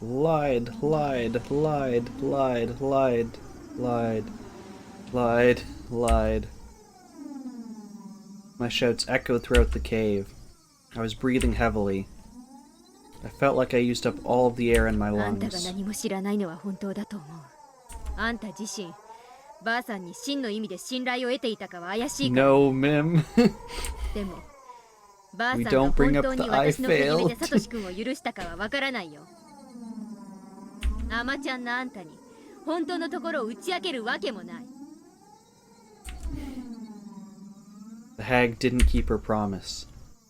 Lied, lied, lied, lied, lied, lied, lied, lied. My shouts echoed throughout the cave. I was breathing heavily. I felt like I used up all of the air in my あんたが lungs. 何も知らないのは本当だと思う。あんた自身、ばあさんに真の意味で信頼を得ていたかは怪しいから。No, Mim. でも、ばあさん We が don't 本 bring 当 up に the 私のけじめ I でサトシ君を許したかはわからないよ。アマちゃんのあんたに本当のところを打ち明けるわけもない。The hag didn't keep her promise.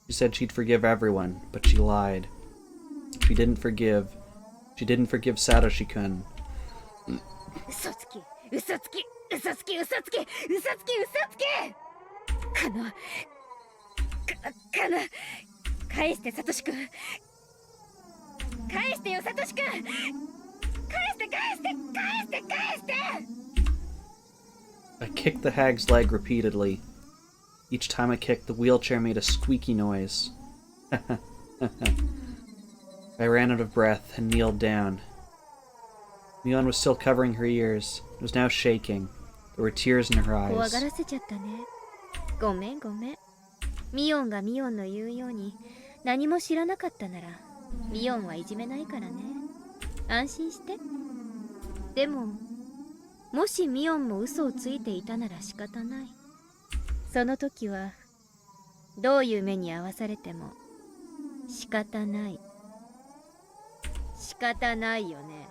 She said she'd forgive everyone, but she lied. She didn't forgive Satoshi-kun. 嘘つき、嘘つき、嘘つき、嘘つき、嘘つき、嘘つき。かな、返してサトシ君。返してよサトシ君。返して返して返して返して。 I kicked the hag's leg repeatedly. Each time I kicked, the wheelchair made a squeaky noise. I ran out of breath and kneeled down. Mion was still covering her ears. It was now shaking. There were tears in her 怖 eyes. がらせちゃったね。ごめんごめん。ミオンがミオンの言うように何も知らなかったなら、ミオンはいじめないからね。安心して。でも、もしミオンも嘘をついていたなら仕方ない。その時はどういう目に遭わされても仕方ない。仕方ないよね。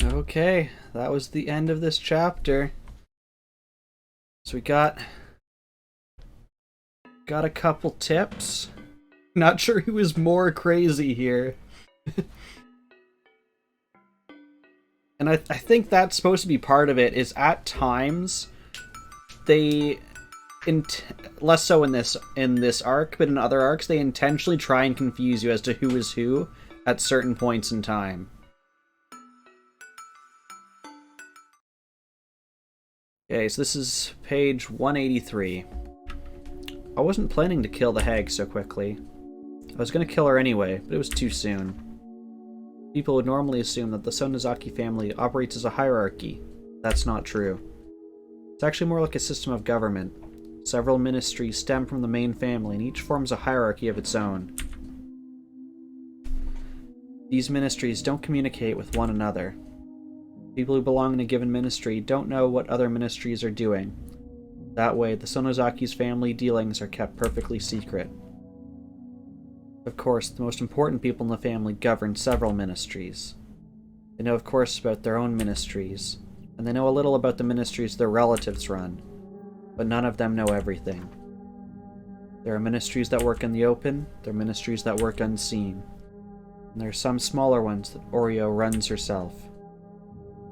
Okay, that was the end of this chapter. So we got a couple tips. Not sure who was more crazy here. And I think that's supposed to be part of it, is at times they less so in this arc, but in other arcs they intentionally try and confuse you as to who is who at certain points in time. Okay, so this is page 183. I wasn't planning to kill the hag so quickly. I was going to kill her anyway, but it was too soon. People would normally assume that the Sonozaki family operates as a hierarchy. That's not true. It's actually more like a system of government. Several ministries stem from the main family, and each forms a hierarchy of its own. These ministries don't communicate with one another. People who belong in a given ministry don't know what other ministries are doing. That way, the Sonozaki's family dealings are kept perfectly secret. Of course, the most important people in the family govern several ministries. They know, of course, about their own ministries, and they know a little about the ministries their relatives run, but none of them know everything. There are ministries that work in the open, there are ministries that work unseen, and there are some smaller ones that Oreo runs herself.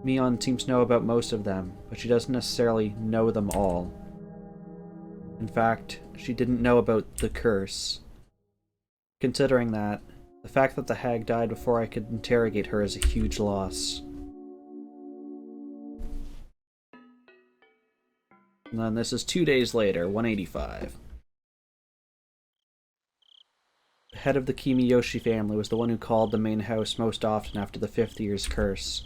Mion seems to know about most of them, but she doesn't necessarily know them all. In fact, she didn't know about the curse. Considering that, the fact that the hag died before I could interrogate her is a huge loss. And then this is 2 days later, 185. The head of the Kimiyoshi family was the one who called the main house most often after the 5th year's curse.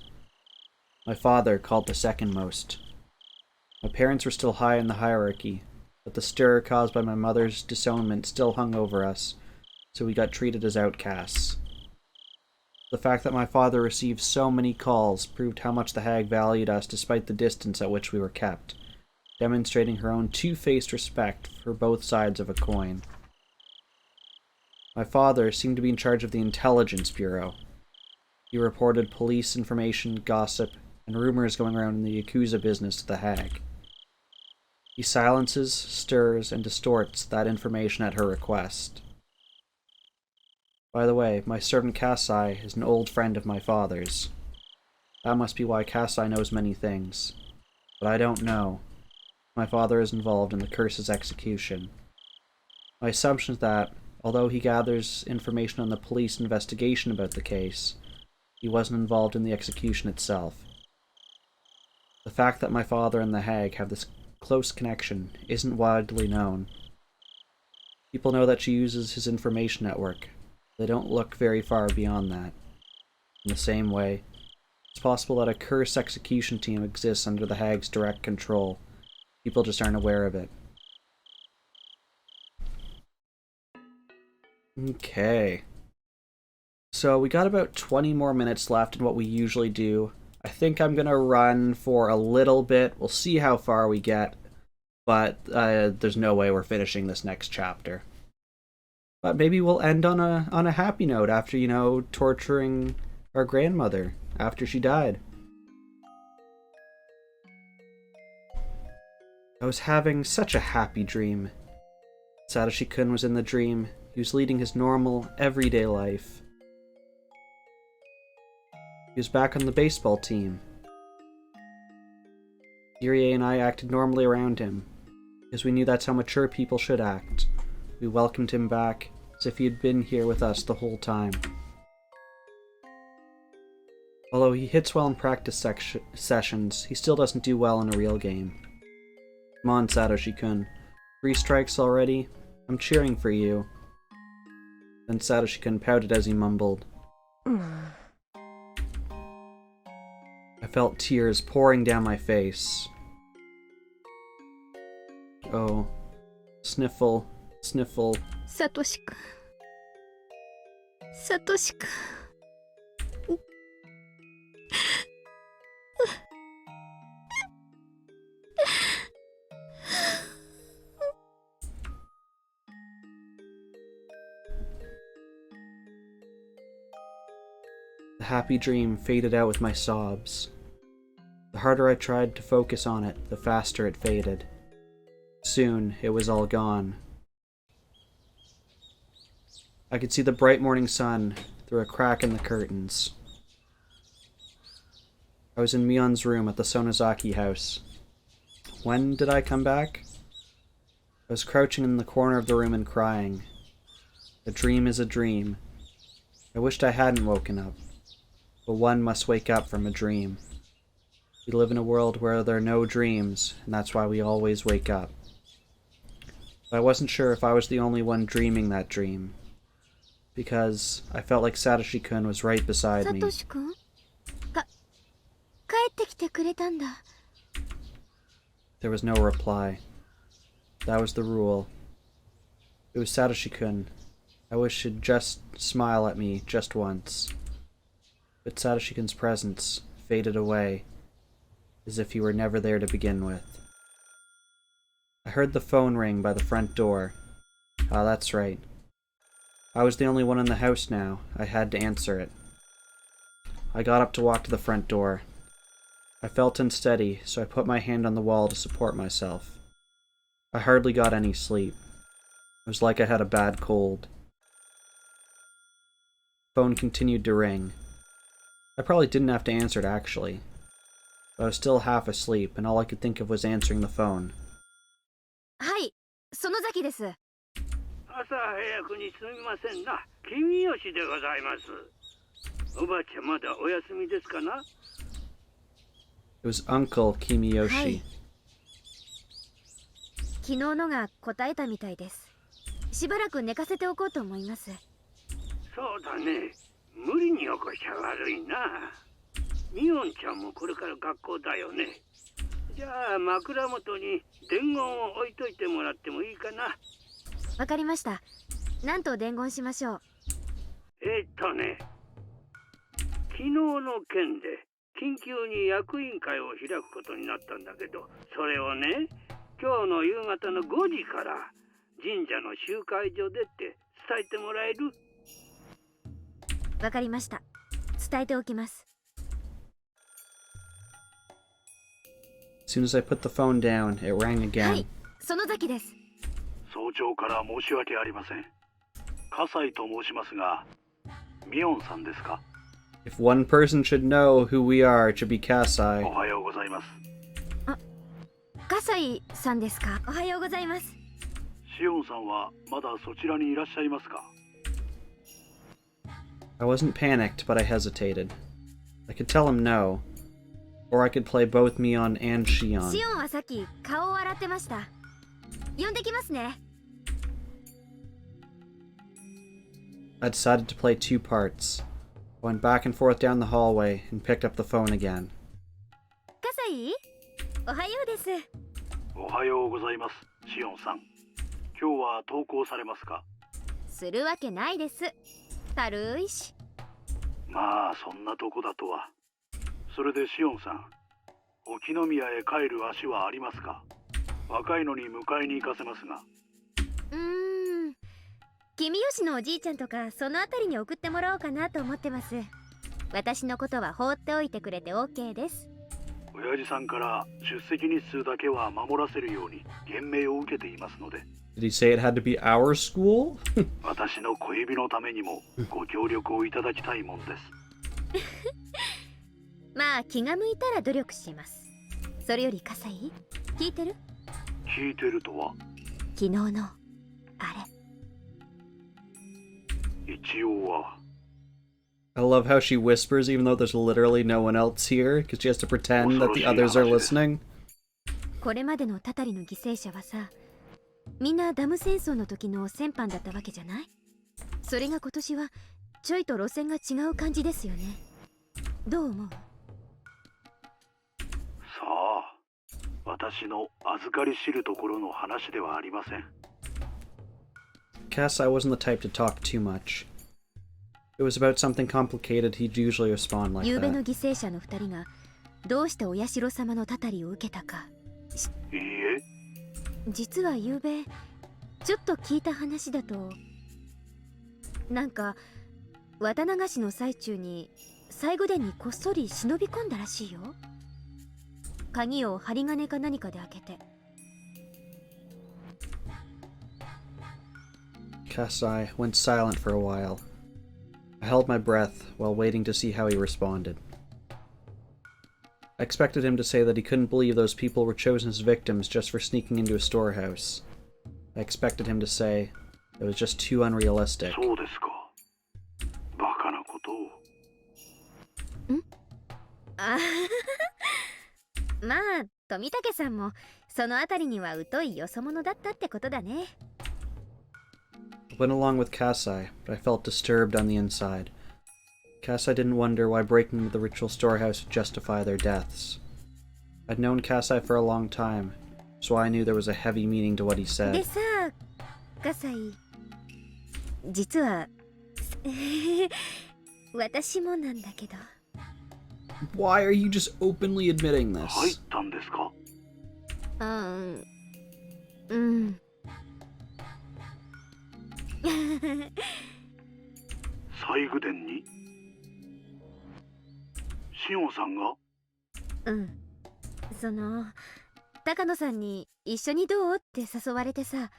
My father called the second most. My parents were still high in the hierarchy, but the stir caused by my mother's disownment still hung over us, so we got treated as outcasts. The fact that my father received so many calls proved how much the hag valued us despite the distance at which we were kept, demonstrating her own two-faced respect for both sides of a coin. My father seemed to be in charge of the Intelligence Bureau. He reported police information, gossip, and rumors going around in the Yakuza business to the hag. He silences, stirs, and distorts that information at her request. By the way, my servant Kasai is an old friend of my father's. That must be why Kasai knows many things. But I don't know. My father is involved in the curse's execution. My assumption is that, although he gathers information on the police investigation about the case, he wasn't involved in the execution itself. The fact that my father and the hag have this close connection isn't widely known. People know that she uses his information network. They don't look very far beyond that. In the same way, it's possible that a curse execution team exists under the hag's direct control. People just aren't aware of it. Okay. So we got about 20 more minutes left in what we usually do. I think I'm gonna run for a little bit. We'll see how far we get, but there's no way we're finishing this next chapter. But maybe we'll end on a happy note after, torturing our grandmother after she died. I was having such a happy dream. Satoshi-kun was in the dream. He was leading his normal, everyday life. He was back on the baseball team. Irie and I acted normally around him, because we knew that's how mature people should act. We welcomed him back, as if he had been here with us the whole time. Although he hits well in practice sessions, he still doesn't do well in a real game. Come on, Satoshi-kun. 3 strikes already? I'm cheering for you. Then Satoshi-kun pouted as he mumbled. I felt tears pouring down my face. Oh. Sniffle. Sniffle. Satoshi-kun. Satoshi-kun. The happy dream faded out with my sobs. The harder I tried to focus on it, the faster it faded. Soon, it was all gone. I could see the bright morning sun through a crack in the curtains. I was in Mion's room at the Sonozaki house. When did I come back? I was crouching in the corner of the room and crying. A dream is a dream. I wished I hadn't woken up. But one must wake up from a dream. We live in a world where there are no dreams, and that's why we always wake up. But I wasn't sure if I was the only one dreaming that dream, because I felt like Satoshi-kun was right beside me. Satoshi-kun? 帰ってきてくれたんだ。 There was no reply. That was the rule. It was Satoshi-kun. I wish she'd just smile at me just once. But Satoshi-kun's presence faded away, as if he were never there to begin with. I heard the phone ring by the front door. Ah, that's right. I was the only one in the house now. I had to answer it. I got up to walk to the front door. I felt unsteady, so I put my hand on the wall to support myself. I hardly got any sleep. It was like I had a bad cold. The phone continued to ring. I probably didn't have to answer it, actually. But I was still half asleep, and all I could think of was answering the phone. はい、園崎です。朝早くにすみませんな。君吉でございます。おばあちゃんまだお休みですかな？ It was Uncle Kimiyoshi. はい。昨日のが答えたみたいです。しばらく寝かせておこうと思います。そうだね。無理に起こしちゃ悪いな。ミオンちゃんもこれから学校だよね。じゃあ枕元に伝言を置いといてもらってもいいかな。わかりました。何と伝言しましょう。昨日の件で緊急に役員会を開くことになったんだけど、それをね、今日の夕方の5時から神社の集会所でって伝えてもらえる？わかりました。伝えておきます。As soon as I put the phone down, it rang は again. い、園崎です。早朝から申し訳ありません。葛西と申しますが、ミオンさんですか？ If one person should know who we are, it should be お Kasai. はようございます。笠井さんですか？おはようございます。シオンさんはまだそちらにいらっしゃいますか？ I wasn't panicked, but I hesitated. I could tell him no, or I could play both Mion and シ Shion. オンはさっき顔を洗ってました。呼んできますね。I decided to play two parts. I went back and forth down the hallway and picked up the phone again. 笠井？おはようです。おはようございます、シオンさん。今日は登校されますか？するわけないです。たるいし。まあそんなとこだとは。それでシオンさん、沖宮へ帰る足はありますか？若いのに迎えに行かせますが。君吉のおじいちゃんとかそのあたりに送ってもらおうかなと思ってます。私のことは放っておいてくれて OK です。親父さんから出席日数だけは守らせるように厳命を受けていますので。Did he say it had to be our school? 私の小指のためにもご協力をいただきたいもんです。まあ気が向いたら努力します。それより笠井、聞いてる？聞いてるとは？昨日のあれ。一応は。I love how she whispers even though there's literally no one else here, because she has to pretend that the others are listening. これまでのタタリの犠牲者はさ、みんなダム戦争の時の戦犯だったわけじゃない？それが今年はちょいと路線が違う感じですよね。どう思う？さあ、私の預かり知るところの話ではありません。Kasai wasn't the type to talk too much. If it was about something complicated, he'd usually respond like 夕べの that. 犠牲者の2人がどうしてお社様のタタリを受けたか。いいえ。実は夕べちょっと聞いた話だと、なんか綿流しの最中に最後殿にこっそり忍び込んだらしいよ。鍵を針金か何かで開けて。Kasai went silent for a while. I held my breath while waiting to see how he responded. I expected him to say that he couldn't believe those people were chosen as victims just for sneaking into a storehouse. I expected him to say it was just too unrealistic. そうですか。バカなことを。あまあ富武さんもそのあたりには疎いよそ者だったってことだね。I went along with Kasai, but I felt disturbed on the inside. Kasai didn't wonder why breaking into the ritual storehouse would justify their deaths. I'd known Kasai for a long time, so I knew there was a heavy meaning to what he で said. さ、笠井、実は私もなんだけど。Why are you just openly admitting 入っ this? たんですか？うん。西宮殿に？シオンさんが？うん。高野さんに一緒にどうって誘われてさ、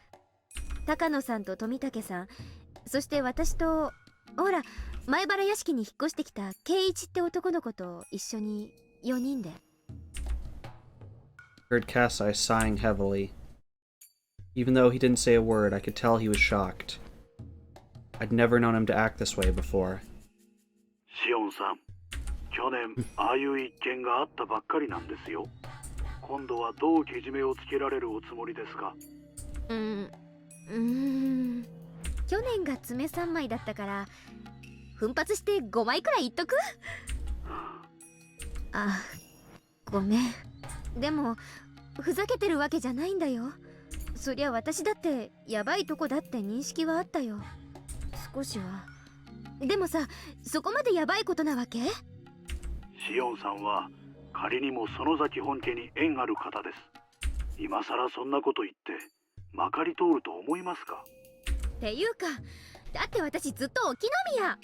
高野さんと富武さん、そして私と、ほら、前原屋敷に引っ越してきた圭一って男の子と一緒に4人で。Heard Kasai sighing heavily. Even though he didn't say a word, I could tell he was shocked. I'd never known him to act this way before. シオンさん、去年ああいう一件があったばっかりなんですよ。今度はどうけじめをつけられるおつもりですか？去年が爪3枚だったから奮発して5枚くらい言っとく？あ、ごめん。でもふざけてるわけじゃないんだよ。そりゃ私だってヤバいとこだって認識はあったよ。少しは。でもさ、そこまでヤバいことなわけ？シオンさんは仮にも園崎本家に縁ある方です。今さらそんなこと言ってまかり通ると思いますか？っていうか、だって私ずっと沖宮。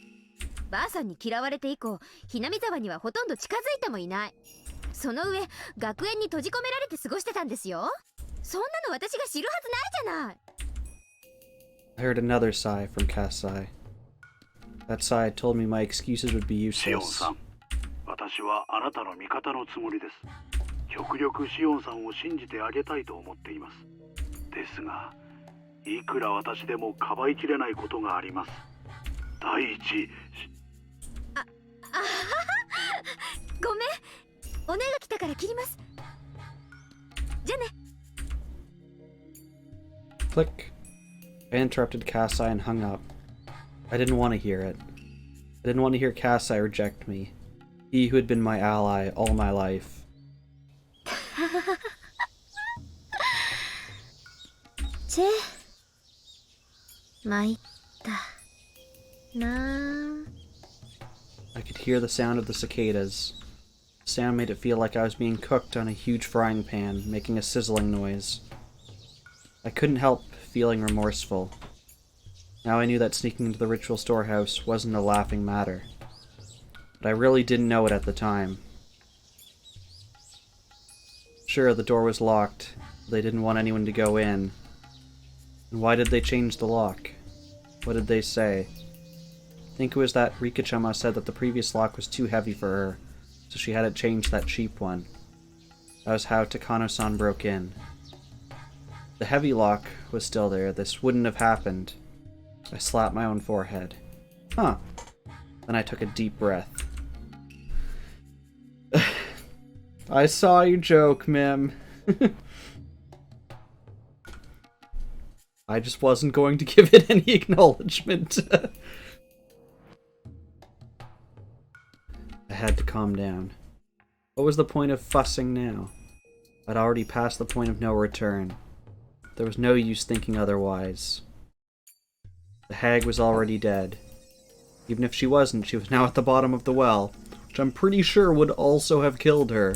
ばあさんに嫌われて以降、ひなみ沢にはほとんど近づいてもいない。その上、学園に閉じ込められて過ごしてたんですよ。そんなの私が知るはずないじゃない。I heard another sigh from Kasai. That sigh told me my excuses would be シオン useless. さん、私はあなたの味方のつもりです。極力シオンさんを信じてあげたいと思っています。ですが、いくら私でもかばいきれないことがあります。第一、ごめん。お姉が来たから切ります。じゃね。Click. I interrupted Kasai and hung up. I didn't want to hear it. I didn't want to hear Kasai reject me. He who had been my ally all my life. チェ、参ったな。 I could hear the sound of the cicadas. The sound made it feel like I was being cooked on a huge frying pan, making a sizzling noise. I couldn't help feeling remorseful. Now I knew that sneaking into the ritual storehouse wasn't a laughing matter. But I really didn't know it at the time. Sure, the door was locked. They didn't want anyone to go in. And why did they change the lock? What did they say? I think it was that Rika-chama said that the previous lock was too heavy for her, so she had it changed to that cheap one. That was how Takano-san broke in. The heavy lock was still there. This wouldn't have happened. I slapped my own forehead. Huh. Then I took a deep breath. I saw your joke, Mim. I just wasn't going to give it any acknowledgement. I had to calm down. What was the point of fussing now? I'd already passed the point of no return. There was no use thinking otherwise. The hag was already dead. Even if she wasn't, she was now at the bottom of the well, which I'm pretty sure would also have killed her.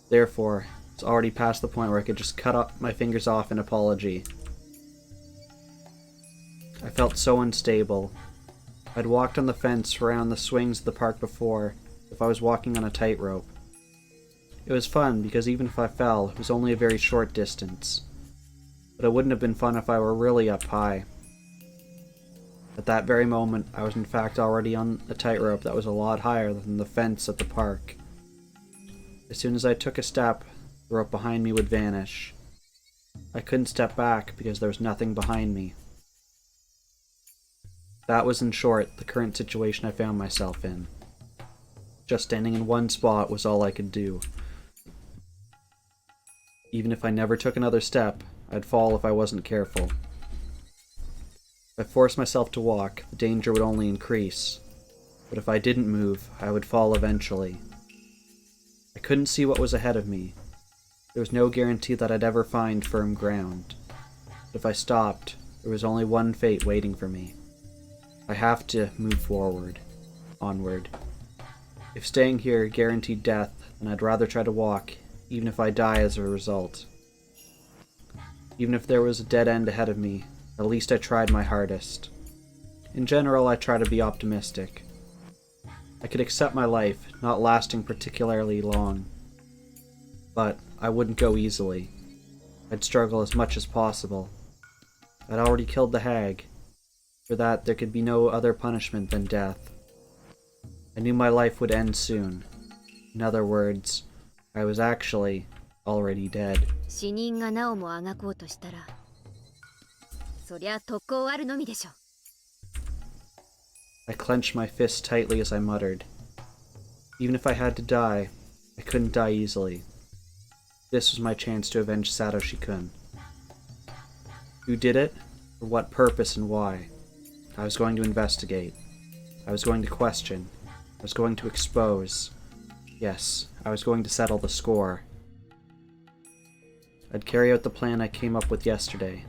Therefore, it's already past the point where I could just cut up my fingers off in apology. I felt so unstable. I'd walked on the fence around the swings of the park before, if I was walking on a tightrope. It was fun because even if I fell, it was only a very short distance. But it wouldn't have been fun if I were really up high. At that very moment, I was in fact already on a tightrope that was a lot higher than the fence at the park. As soon as I took a step, the rope behind me would vanish. I couldn't step back because there was nothing behind me. That was, in short, the current situation I found myself in. Just standing in one spot was all I could do. Even if I never took another step, I'd fall if I wasn't careful. If I forced myself to walk, the danger would only increase. But if I didn't move, I would fall eventually. I couldn't see what was ahead of me. There was no guarantee that I'd ever find firm ground. But if I stopped, there was only one fate waiting for me. I have to move forward. Onward. If staying here guaranteed death, then I'd rather try to walk, even if I die as a result. Even if there was a dead end ahead of me, at least I tried my hardest. In general, I try to be optimistic. I could accept my life not lasting particularly long. But I wouldn't go easily. I'd struggle as much as possible. I'd already killed the hag. For that, there could be no other punishment than death. I knew my life would end soon. In other words, I was actually already dead. 死人がなおもあがこうとしたら、そりゃ特攻あるのみでしょ。I clenched my fist tightly as I muttered. Even if I had to die, I couldn't die easily. This was my chance to avenge Satoshi-kun. Who did it? For what purpose and why? I was going to investigate. I was going to question. I was going to expose. Yes, I was going to settle the score. I'd carry out the plan I came up with yesterday.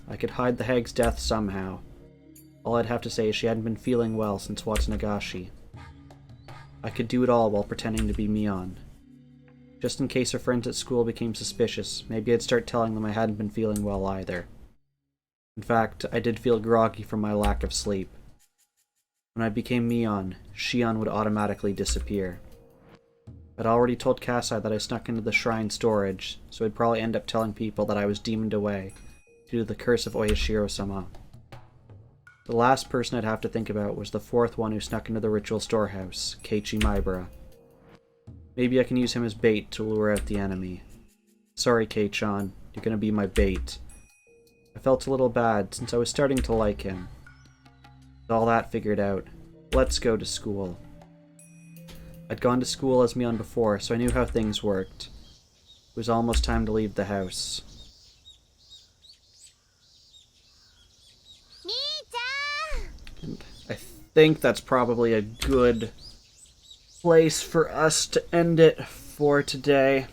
I could hide the hag's death somehow. All I'd have to say is she hadn't been feeling well since Watanagashi. I could do it all while pretending to be Mion. Just in case her friends at school became suspicious, maybe I'd start telling them I hadn't been feeling well either. In fact, I did feel groggy from my lack of sleep. When I became Mion, Shion would automatically disappear. I'd already told Kasai that I snuck into the shrine storage, so I'd probably end up telling people that I was demoned away due to the curse of Oyashiro-sama. The last person I'd have to think about was the fourth one who snuck into the ritual storehouse, Keiichi Maibara. Maybe I can use him as bait to lure out the enemy. Sorry, Kei-chan, you're gonna be my bait. I felt a little bad since I was starting to like him. With all that figured out, let's go to school. I'd gone to school as Mion before, so I knew how things worked. It was almost time to leave the house. And I think that's probably a good place for us to end it for today.